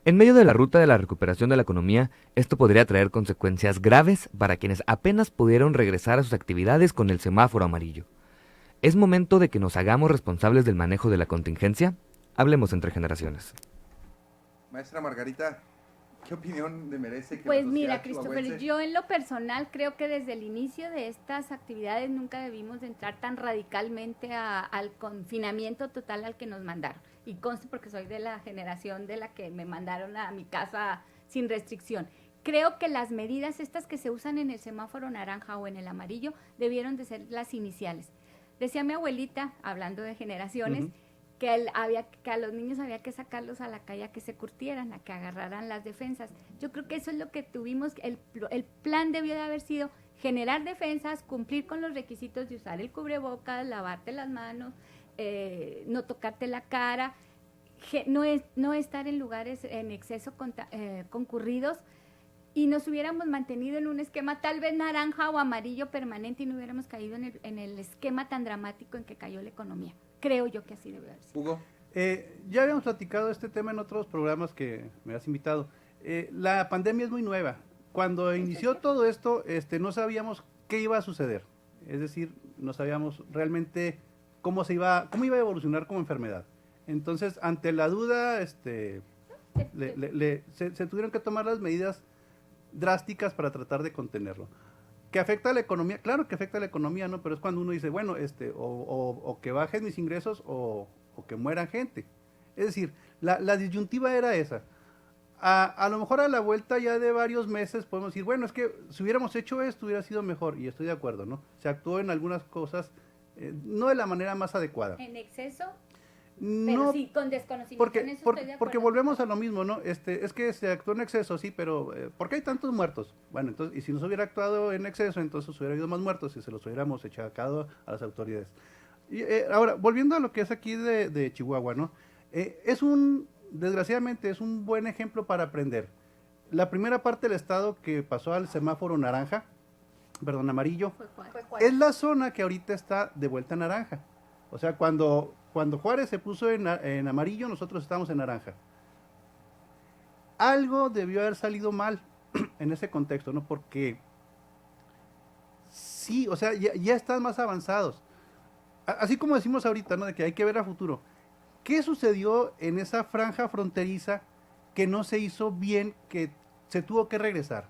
En medio de la ruta de la recuperación de la economía, esto podría traer consecuencias graves para quienes apenas pudieron regresar a sus actividades con el semáforo amarillo. ¿Es momento de que nos hagamos responsables del manejo de la contingencia? Hablemos entre generaciones. Maestra Margarita, ¿qué opinión le merece que Pues la mira, sociedad Christopher, chihuahuense- yo en lo personal creo que desde el inicio de estas actividades nunca debimos de entrar tan radicalmente al confinamiento total al que nos mandaron. Y conste porque soy de la generación de la que me mandaron a mi casa sin restricción. Creo que las medidas estas que se usan en el semáforo naranja o en el amarillo debieron de ser las iniciales. Decía mi abuelita, hablando de generaciones, Ujú. que a los niños había que sacarlos a la calle a que se curtieran, a que agarraran las defensas. Yo creo que eso es lo que tuvimos, el plan debió de haber sido generar defensas, cumplir con los requisitos de usar el cubrebocas, lavarte las manos, no tocarte la cara, no estar en lugares en exceso concurridos, y nos hubiéramos mantenido en un esquema tal vez naranja o amarillo permanente y no hubiéramos caído en el esquema tan dramático en que cayó la economía. Creo yo que así debe haber sido. Hugo, Ya habíamos platicado este tema en otros programas que me has invitado. La pandemia es muy nueva. Cuando inició todo esto, no sabíamos qué iba a suceder. Es decir, no sabíamos realmente cómo iba a evolucionar como enfermedad. Entonces, ante la duda, se tuvieron que tomar las medidas drásticas para tratar de contenerlo. ¿Que afecta a la economía? Claro que afecta a la economía, ¿no? Pero es cuando uno dice, bueno, o que bajen mis ingresos o que muera gente. Es decir, la disyuntiva era esa. A lo mejor a la vuelta ya de varios meses podemos decir, bueno, es que si hubiéramos hecho esto hubiera sido mejor, y estoy de acuerdo, ¿no? Se actuó en algunas cosas no de la manera más adecuada. En exceso, No, pero sí, con desconocimiento, en eso estoy de acuerdo. porque volvemos a lo mismo, ¿no? Es que se actuó en exceso, sí, pero ¿por qué hay tantos muertos? Bueno, entonces, y si no se hubiera actuado en exceso, entonces hubiera habido más muertos y se los hubiéramos echado a las autoridades. Y, ahora, volviendo a lo que es aquí de Chihuahua, ¿no? Desgraciadamente, es un buen ejemplo para aprender. La primera parte del estado que pasó al semáforo amarillo, es la zona que ahorita está de vuelta a naranja. O sea, cuando Juárez se puso en amarillo, nosotros estamos en naranja. Algo debió haber salido mal en ese contexto, ¿no? Porque sí, o sea, ya están más avanzados. Así como decimos ahorita, ¿no? De que hay que ver a futuro. ¿Qué sucedió en esa franja fronteriza que no se hizo bien, que se tuvo que regresar?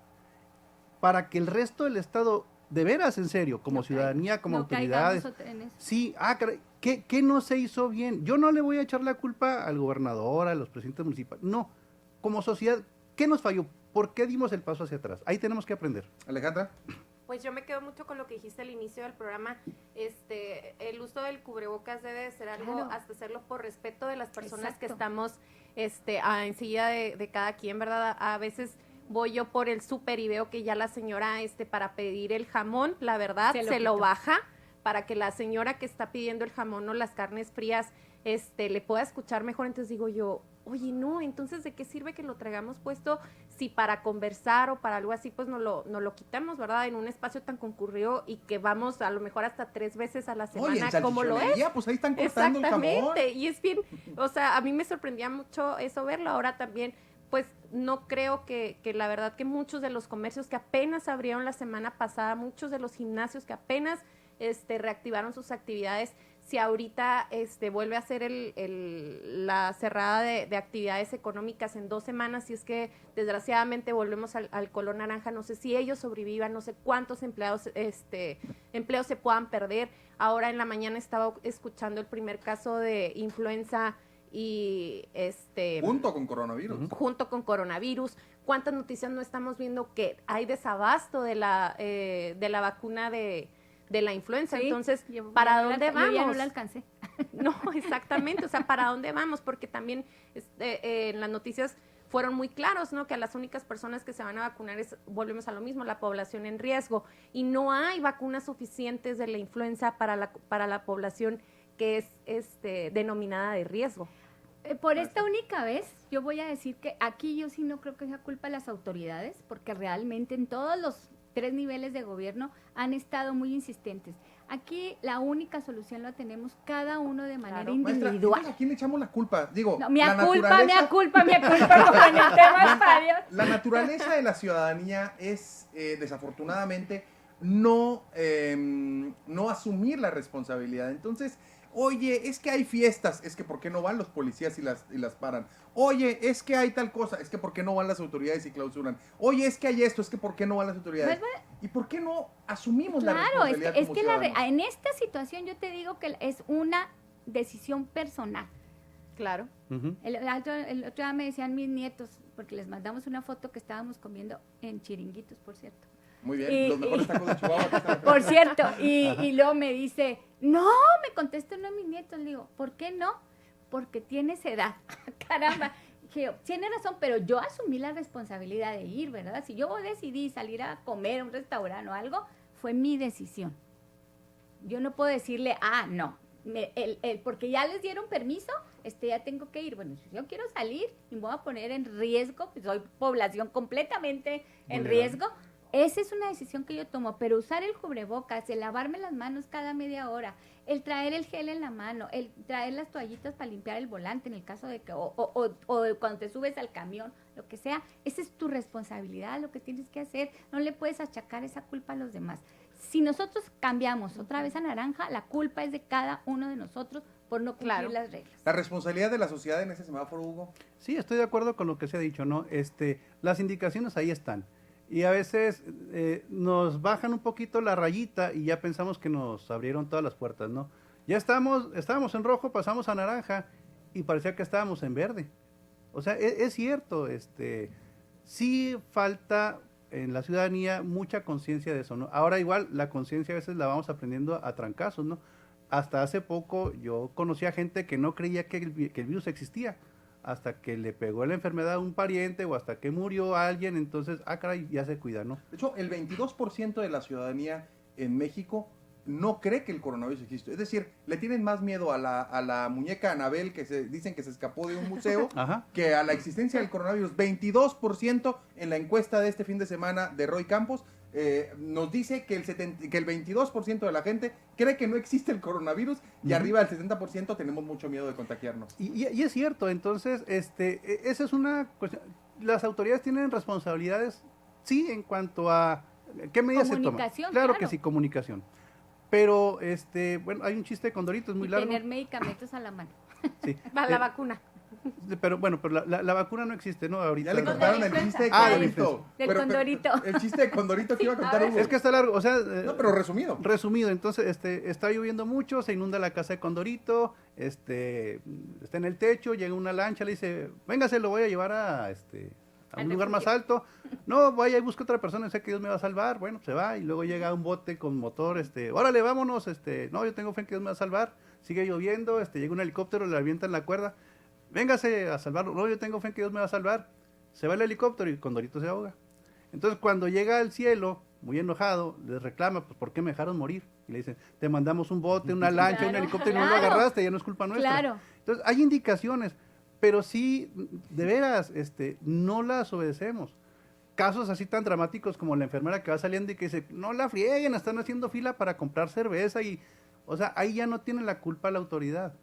Para que el resto del estado, de veras, en serio, como ciudadanía, como autoridades, sí, caray, ¿qué no se hizo bien? Yo no le voy a echar la culpa al gobernador, a los presidentes municipales, no, como sociedad, ¿qué nos falló? ¿Por qué dimos el paso hacia atrás? Ahí tenemos que aprender. Alejandra. Pues yo me quedo mucho con lo que dijiste al inicio del programa. El uso del cubrebocas debe de ser algo, hasta hacerlo por respeto de las personas que estamos enseguida de cada quien, ¿verdad? A veces voy yo por el súper y veo que ya la señora para pedir el jamón, la verdad, se lo baja para que la señora que está pidiendo el jamón o las carnes frías le pueda escuchar mejor. Entonces digo yo, oye, no, entonces ¿de qué sirve que lo traigamos puesto si para conversar o para algo así pues no lo quitamos, ¿verdad? En un espacio tan concurrido y que vamos a lo mejor hasta 3 veces a la semana, como lo es. Pues ahí están cortando el jamón. Exactamente, y es bien, o sea, a mí me sorprendía mucho eso verlo. Ahora también, pues no creo que la verdad que muchos de los comercios que apenas abrieron la semana pasada, muchos de los gimnasios que apenas reactivaron sus actividades, si ahorita vuelve a ser la cerrada de actividades económicas en 2 semanas, y es que desgraciadamente volvemos al color naranja, no sé si ellos sobrevivan, no sé cuántos empleos se puedan perder. Ahora en la mañana estaba escuchando el primer caso de influenza y junto con coronavirus. ¿Cuántas noticias no estamos viendo que hay desabasto de la vacuna de la influenza? Sí, entonces, ¿para dónde vamos? Yo ya no la alcancé. No, exactamente, o sea, ¿para dónde vamos? Porque también en las noticias fueron muy claros, ¿no? Que a las únicas personas que se van a vacunar volvemos a lo mismo, la población en riesgo, y no hay vacunas suficientes de la influenza para la población que es denominada de riesgo. Por esta única vez, yo voy a decir que aquí yo sí no creo que sea culpa de las autoridades, porque realmente en todos los 3 niveles de gobierno han estado muy insistentes. Aquí la única solución la tenemos cada uno de manera individual. Maestra, ¿a quién le echamos la culpa? Digo, no, mea culpa, como en el tema espacio. La naturaleza de la ciudadanía es, desafortunadamente, no asumir la responsabilidad. Entonces, oye, es que hay fiestas, es que ¿por qué no van los policías y las paran? Oye, es que hay tal cosa, es que ¿por qué no van las autoridades y clausuran? Oye, es que hay esto, es que ¿por qué no van las autoridades? ¿Y por qué no asumimos la responsabilidad? Claro, es que en esta situación yo te digo que es una decisión personal. Claro. El otro día me decían mis nietos, porque les mandamos una foto que estábamos comiendo en Chiringuitos, por cierto. Muy bien, los mejores tacos de Chihuahua. Por cierto, y luego me dice, no, me contesta uno de mis nietos, le digo, ¿por qué no? Porque tienes edad. Caramba, dije, tiene razón, pero yo asumí la responsabilidad de ir, ¿verdad? Si yo decidí salir a comer a un restaurante o algo, fue mi decisión. Yo no puedo decirle, no, porque ya les dieron permiso, ya tengo que ir. Bueno, si yo quiero salir y me voy a poner en riesgo, pues soy población completamente en riesgo. Esa es una decisión que yo tomo, pero usar el cubrebocas, el lavarme las manos cada media hora, el traer el gel en la mano, el traer las toallitas para limpiar el volante en el caso de que, o cuando te subes al camión, lo que sea, esa es tu responsabilidad, lo que tienes que hacer, no le puedes achacar esa culpa a los demás. Si nosotros cambiamos otra vez a naranja, la culpa es de cada uno de nosotros por no cumplir Claro. las reglas. La responsabilidad de la sociedad en ese semáforo, Hugo. Sí, estoy de acuerdo con lo que se ha dicho, ¿no? Las indicaciones ahí están. Y a veces nos bajan un poquito la rayita y ya pensamos que nos abrieron todas las puertas, ¿no? Ya estábamos en rojo, pasamos a naranja y parecía que estábamos en verde. O sea, es cierto, sí falta en la ciudadanía mucha conciencia de eso, ¿no? Ahora igual la conciencia a veces la vamos aprendiendo a trancazos, ¿no? Hasta hace poco yo conocía gente que no creía que el virus existía, hasta que le pegó la enfermedad a un pariente o hasta que murió alguien, entonces, caray, ya se cuida, ¿no? De hecho, el 22% de la ciudadanía en México no cree que el coronavirus existe. Es decir, le tienen más miedo a la muñeca Anabel que dicen que se escapó de un museo Ajá. que a la existencia del coronavirus. 22% en la encuesta de este fin de semana de Roy Campos nos dice que el 22% de la gente cree que no existe el coronavirus y arriba del 70% tenemos mucho miedo de contagiarnos. Y es cierto, entonces, esa es una cuestión. Las autoridades tienen responsabilidades, sí, en cuanto a qué medidas se toman. Comunicación, Claro claro. que sí, comunicación. Pero, bueno, hay un chiste de Condorito, es muy Y largo. tener medicamentos a la mano. Sí. Va la vacuna. Pero bueno, pero la vacuna no existe, ¿no? Ahorita. Ya le contaron el chiste de Ah, Condorito. del Condorito. El chiste de Condorito que iba a contar Hugo. Es que está largo, o sea. No, pero resumido. Resumido, entonces, está lloviendo mucho, se inunda la casa de Condorito, está en el techo, llega una lancha, le dice, véngase, lo voy a llevar a Al un lugar más refugio. alto. No, vaya y busca otra persona, sé que Dios me va a salvar. Bueno, se va y luego llega un bote con motor, órale, vámonos, no, yo tengo fe en que Dios me va a salvar. Sigue lloviendo, llega un helicóptero, le avientan la cuerda. Véngase a salvarlo. No, yo tengo fe en que Dios me va a salvar. Se va el helicóptero y Condorito se ahoga. Entonces, cuando llega al cielo, muy enojado, les reclama, pues, ¿por qué me dejaron morir? Y le dicen, te mandamos un bote, una lancha, un Claro, helicóptero y no lo claro. agarraste, ya no es culpa nuestra. Claro. Entonces, hay indicaciones, pero sí, de veras, no las obedecemos. Casos así tan dramáticos como la enfermera que va saliendo y que dice, no la frieguen, están haciendo fila para comprar cerveza y, o sea, ahí ya no tiene la culpa la autoridad.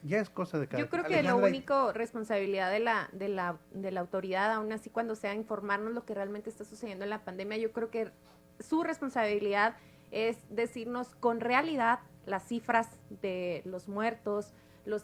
Ya es cosa de cada Yo creo quien. que lo Alejandra, único responsabilidad de la autoridad, aún así cuando sea informarnos lo que realmente está sucediendo en la pandemia, yo creo que su responsabilidad es decirnos con realidad las cifras de los muertos,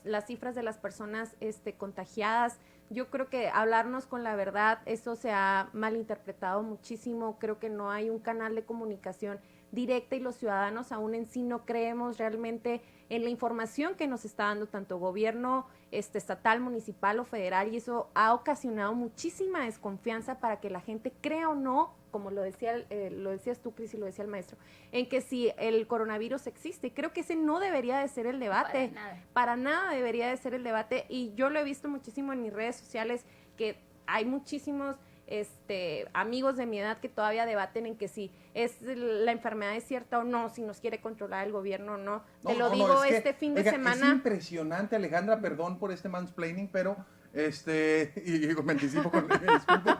las cifras de las personas contagiadas. Yo creo que hablarnos con la verdad, eso se ha malinterpretado muchísimo. Creo que no hay un canal de comunicación directa y los ciudadanos aún en sí no creemos realmente en la información que nos está dando tanto gobierno estatal, municipal o federal, y eso ha ocasionado muchísima desconfianza para que la gente crea o no, como lo decías tú, Cris, y lo decía el maestro, en que si el coronavirus existe. Creo que ese no debería de ser el debate. Para nada debería de ser el debate, y yo lo he visto muchísimo en mis redes sociales, que hay muchísimos amigos de mi edad que todavía debaten en que si la enfermedad es cierta o no, si nos quiere controlar el gobierno o no. Te lo digo, es que, fin de oiga, semana. Es impresionante, Alejandra, perdón por este mansplaining, pero y me anticipo con disculpo.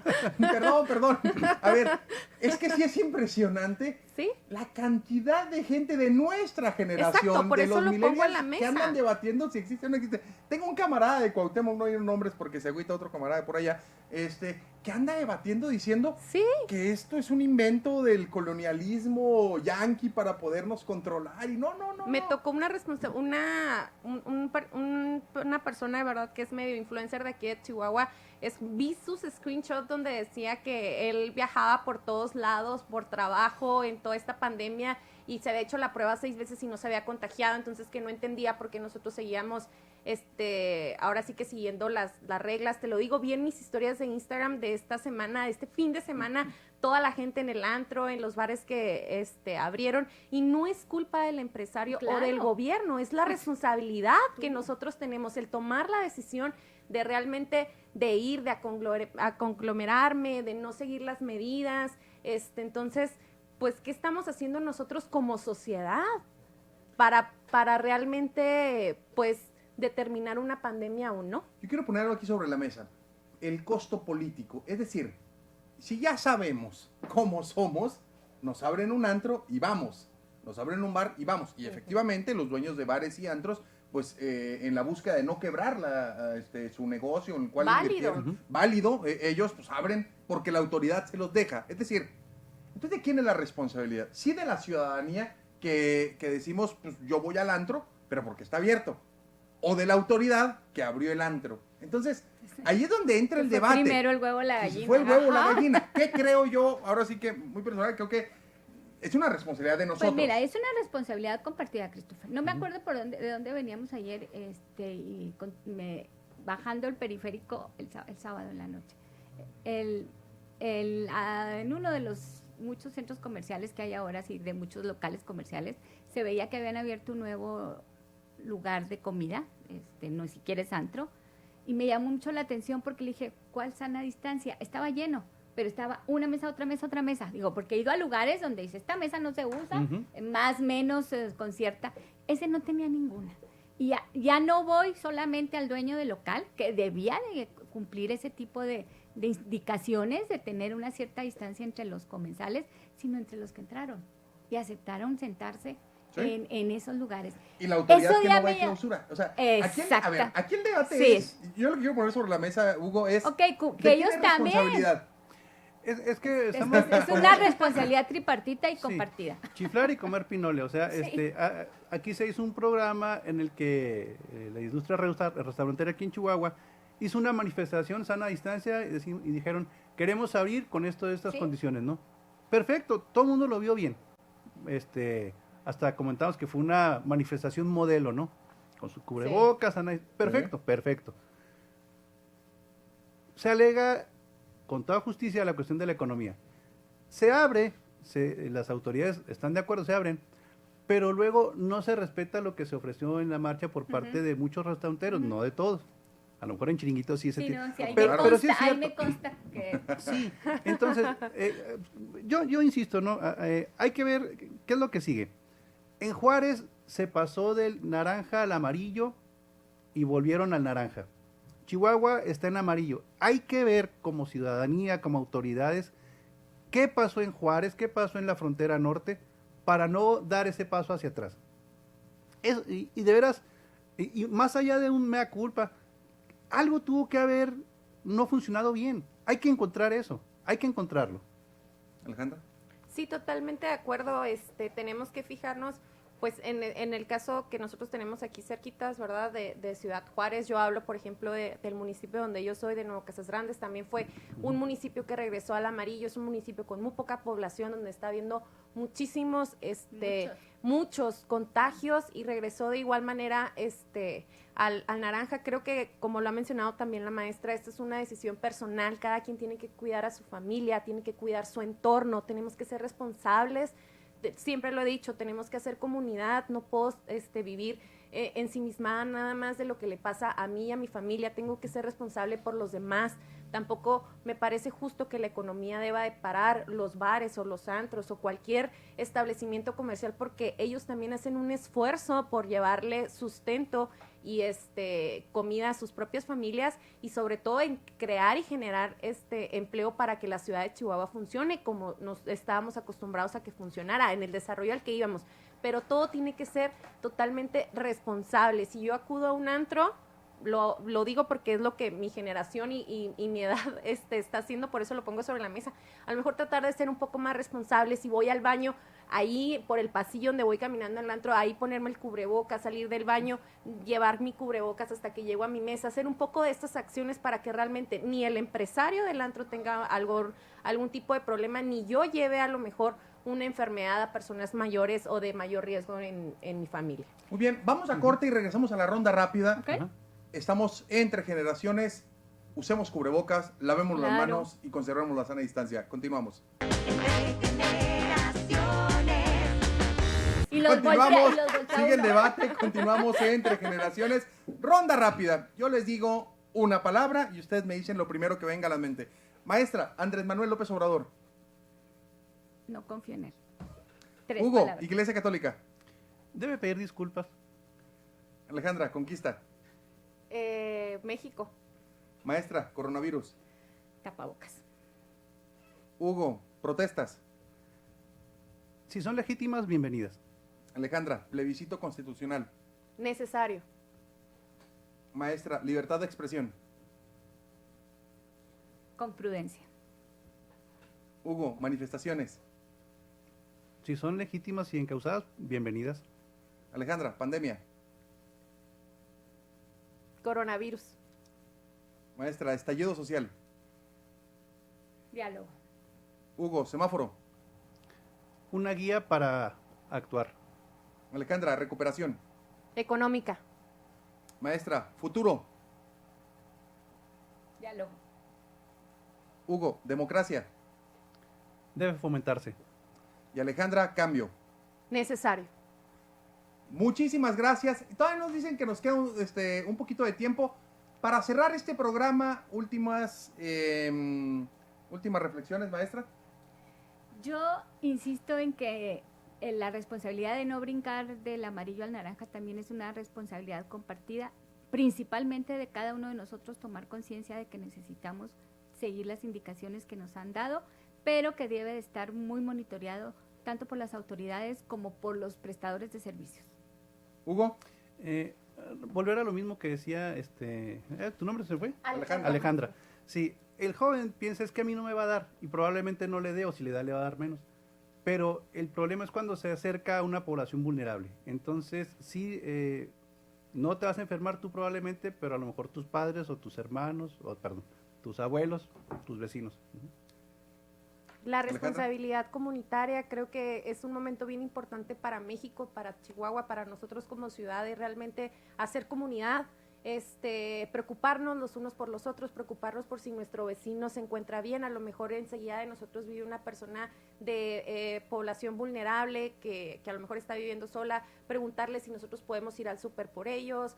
Perdón. A ver, es que sí es impresionante. ¿Sí? La cantidad de gente de nuestra generación, Exacto, por de eso los lo pongo en millennials la que mesa. andan debatiendo si existe o no existe. Tengo un camarada de Cuauhtémoc, no hay nombres porque se agüita otro camarada por allá, que anda debatiendo diciendo Sí. que esto es un invento del colonialismo yanqui para podernos controlar y no. Me tocó una persona de verdad que es medio influencer de aquí de Chihuahua. Vi sus screenshots donde decía que él viajaba por todos lados por trabajo en toda esta pandemia y se había hecho la prueba 6 veces y no se había contagiado, entonces que no entendía por qué nosotros seguíamos ahora sí que siguiendo las reglas. Te lo digo, vi en mis historias de Instagram de esta semana, de este fin de semana, toda la gente en el antro, en los bares que abrieron, y no es culpa del empresario o del gobierno, es la responsabilidad que nosotros tenemos, el tomar la decisión de realmente de ir, de a conglomerarme, de no seguir las medidas. Entonces, pues, ¿qué estamos haciendo nosotros como sociedad para realmente, pues, determinar una pandemia o no? Yo quiero poner algo aquí sobre la mesa. El costo político. Es decir, si ya sabemos cómo somos, nos abren un antro y vamos. Nos abren un bar y vamos. Y efectivamente los dueños de bares y antros pues en la búsqueda de no quebrar su negocio en el cual Válido. invirtieron. Válido, ellos pues abren porque la autoridad se los deja. Es decir, entonces, ¿de quién es la responsabilidad? Sí, de la ciudadanía que decimos, pues yo voy al antro, pero porque está abierto. O de la autoridad que abrió el antro. Entonces, ahí es donde entra el Fue debate. primero el huevo o la Si gallina. fue el huevo o la Ajá. gallina. ¿Qué creo yo? Ahora sí que, muy personal, creo que es una responsabilidad de nosotros. Pues mira, es una responsabilidad compartida, Christopher. No me acuerdo de dónde veníamos ayer, bajando el periférico el sábado en la noche. En uno de los muchos centros comerciales que hay ahora, sí, de muchos locales comerciales, se veía que habían abierto un nuevo lugar de comida, no siquiera es antro, y me llamó mucho la atención porque le dije, ¿cuál sana distancia? Estaba lleno, pero estaba una mesa, otra mesa, otra mesa. Digo, porque he ido a lugares donde dice, esta mesa no se usa, más o menos con cierta. Ese no tenía ninguna. Y ya no voy solamente al dueño del local, que debía de cumplir ese tipo de indicaciones, de tener una cierta distancia entre los comensales, sino entre los que entraron y aceptaron sentarse Sí. en esos lugares. Y la autoridad Eso que ya no va a me- clausura. O sea, Exacta. aquí el debate Sí. es, yo lo que quiero poner sobre la mesa, Hugo, es Ok, ¿de que quién ellos es también. responsabilidad? Es que Es, estamos... es una responsabilidad tripartita y Sí, compartida. chiflar y comer pinole, o sea, Sí. aquí se hizo un programa en el que la industria restaurantera aquí en Chihuahua hizo una manifestación sana distancia y dijeron, queremos abrir con estas Sí. condiciones, ¿no? Perfecto, todo el mundo lo vio bien. Hasta comentamos que fue una manifestación modelo, ¿no? Con su cubrebocas, perfecto, perfecto. Se alega con toda justicia la cuestión de la economía. Se abre, las autoridades están de acuerdo, se abren, pero luego no se respeta lo que se ofreció en la marcha por parte de muchos restauranteros, no de todos. A lo mejor en Chiringuitos sí ese Sí, tipo. no, sí, ahí, pero, me pero consta, sí es ahí cierto. me consta que... Sí, entonces, yo insisto, ¿no? Hay que ver qué es lo que sigue. En Juárez se pasó del naranja al amarillo y volvieron al naranja. Chihuahua está en amarillo. Hay que ver como ciudadanía, como autoridades, qué pasó en Juárez, qué pasó en la frontera norte, para no dar ese paso hacia atrás. Y de veras, y más allá de un mea culpa, algo tuvo que haber no funcionado bien. Hay que encontrar eso, hay que encontrarlo. Alejandra. Sí, totalmente de acuerdo. Tenemos que fijarnos, pues, en el caso que nosotros tenemos aquí cerquitas, ¿verdad? De Ciudad Juárez. Yo hablo, por ejemplo, del municipio donde yo soy, de Nuevo Casas Grandes. También fue un municipio que regresó al amarillo. Es un municipio con muy poca población, donde está habiendo muchísimos, muchos contagios, y regresó de igual manera, al naranja. Creo que, como lo ha mencionado también la maestra, esta es una decisión personal. Cada quien tiene que cuidar a su familia, tiene que cuidar su entorno. Tenemos que ser responsables. Siempre lo he dicho, tenemos que hacer comunidad. No puedo vivir ensimismada nada más de lo que le pasa a mí y a mi familia. Tengo que ser responsable por los demás. Tampoco me parece justo que la economía deba de parar los bares o los antros o cualquier establecimiento comercial, porque ellos también hacen un esfuerzo por llevarle sustento y comida a sus propias familias, y sobre todo en crear y generar empleo para que la ciudad de Chihuahua funcione como nos estábamos acostumbrados a que funcionara, en el desarrollo al que íbamos. Pero todo tiene que ser totalmente responsable. Si yo acudo a un antro, lo digo porque es lo que mi generación y mi edad está haciendo, por eso lo pongo sobre la mesa. A lo mejor tratar de ser un poco más responsable. Si voy al baño, ahí por el pasillo donde voy caminando al antro, ahí ponerme el cubrebocas, salir del baño, llevar mi cubrebocas hasta que llego a mi mesa, hacer un poco de estas acciones para que realmente ni el empresario del antro tenga algún tipo de problema, ni yo lleve a lo mejor una enfermedad a personas mayores o de mayor riesgo en mi familia. Muy bien, vamos a corte y regresamos a la ronda rápida. ¿Ok? Ajá. Estamos entre generaciones. Usemos cubrebocas, lavemos las Claro. manos y conservemos la sana distancia. Continuamos. Y los Continuamos, voltea sigue el uno. debate, continuamos entre generaciones. Ronda rápida. Yo les digo una palabra y ustedes me dicen lo primero que venga a la mente. Maestra, Andrés Manuel López Obrador. No confío en él. 3 Hugo, palabras. Iglesia Católica. Debe pedir disculpas. Alejandra, Conquista. México. Maestra, coronavirus. Tapabocas. Hugo, protestas. Si son legítimas, bienvenidas. Alejandra, plebiscito constitucional. Necesario. Maestra, libertad de expresión. Con prudencia. Hugo, manifestaciones. Si son legítimas y encausadas, bienvenidas. Alejandra, pandemia. Coronavirus. Maestra, estallido social. Diálogo. Hugo, semáforo. Una guía para actuar. Alejandra, recuperación. Económica. Maestra, futuro. Diálogo. Hugo, democracia. Debe fomentarse. Y Alejandra, cambio. Necesario. Muchísimas gracias. Todavía nos dicen que nos queda un poquito de tiempo. Para cerrar este programa, últimas reflexiones, maestra. Yo insisto en que la responsabilidad de no brincar del amarillo al naranja también es una responsabilidad compartida, principalmente de cada uno de nosotros tomar conciencia de que necesitamos seguir las indicaciones que nos han dado, pero que debe de estar muy monitoreado tanto por las autoridades como por los prestadores de servicios. Hugo. Volver a lo mismo que decía, ¿tu nombre se fue? Alejandra. Alejandra. Sí, el joven piensa es que a mí no me va a dar y probablemente no le dé o si le da le va a dar menos. Pero el problema es cuando se acerca a una población vulnerable. Entonces, sí, no te vas a enfermar tú probablemente, pero a lo mejor tus padres o tus hermanos, tus abuelos, tus vecinos. La responsabilidad comunitaria creo que es un momento bien importante para México, para Chihuahua, para nosotros como ciudad, y realmente hacer comunidad, preocuparnos los unos por los otros, preocuparnos por si nuestro vecino se encuentra bien. A lo mejor enseguida de nosotros vive una persona de población vulnerable que a lo mejor está viviendo sola, preguntarle si nosotros podemos ir al súper por ellos,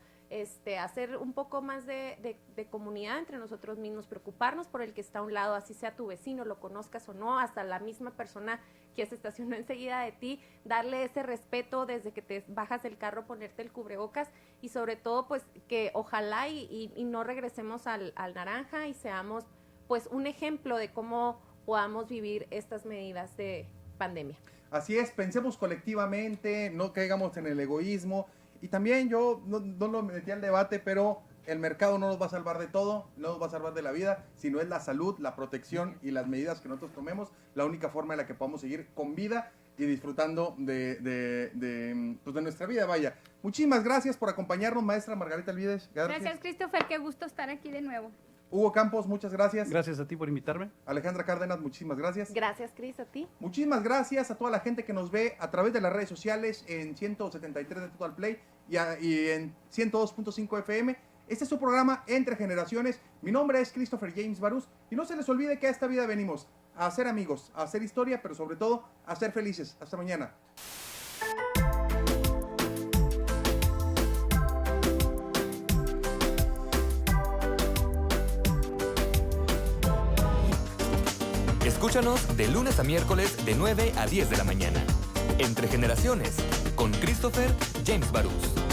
hacer un poco más de comunidad entre nosotros mismos, preocuparnos por el que está a un lado, así sea tu vecino, lo conozcas o no, hasta la misma persona que se estacionó enseguida de ti, darle ese respeto desde que te bajas del carro, ponerte el cubrebocas, y sobre todo pues que ojalá y no regresemos al naranja y seamos pues un ejemplo de cómo podamos vivir estas medidas de pandemia. Así es, pensemos colectivamente, no caigamos en el egoísmo. Y también yo no lo metí al debate, pero el mercado no nos va a salvar de todo, no nos va a salvar de la vida, sino es la salud, la protección y las medidas que nosotros tomemos, la única forma en la que podamos seguir con vida y disfrutando de nuestra vida, vaya. Muchísimas gracias por acompañarnos, maestra Margarita Alvides. Gracias, Christopher, qué gusto estar aquí de nuevo. Hugo Campos, muchas gracias. Gracias a ti por invitarme. Alejandra Cárdenas, muchísimas gracias. Gracias, Cris, a ti. Muchísimas gracias a toda la gente que nos ve a través de las redes sociales en 173 de Total Play y en 102.5 FM. Este es su programa Entre Generaciones. Mi nombre es Christopher James Barús y no se les olvide que a esta vida venimos a hacer amigos, a hacer historia, pero sobre todo a ser felices. Hasta mañana. Escúchanos de lunes a miércoles de 9 a 10 de la mañana. Entre Generaciones, con Christopher James Barús.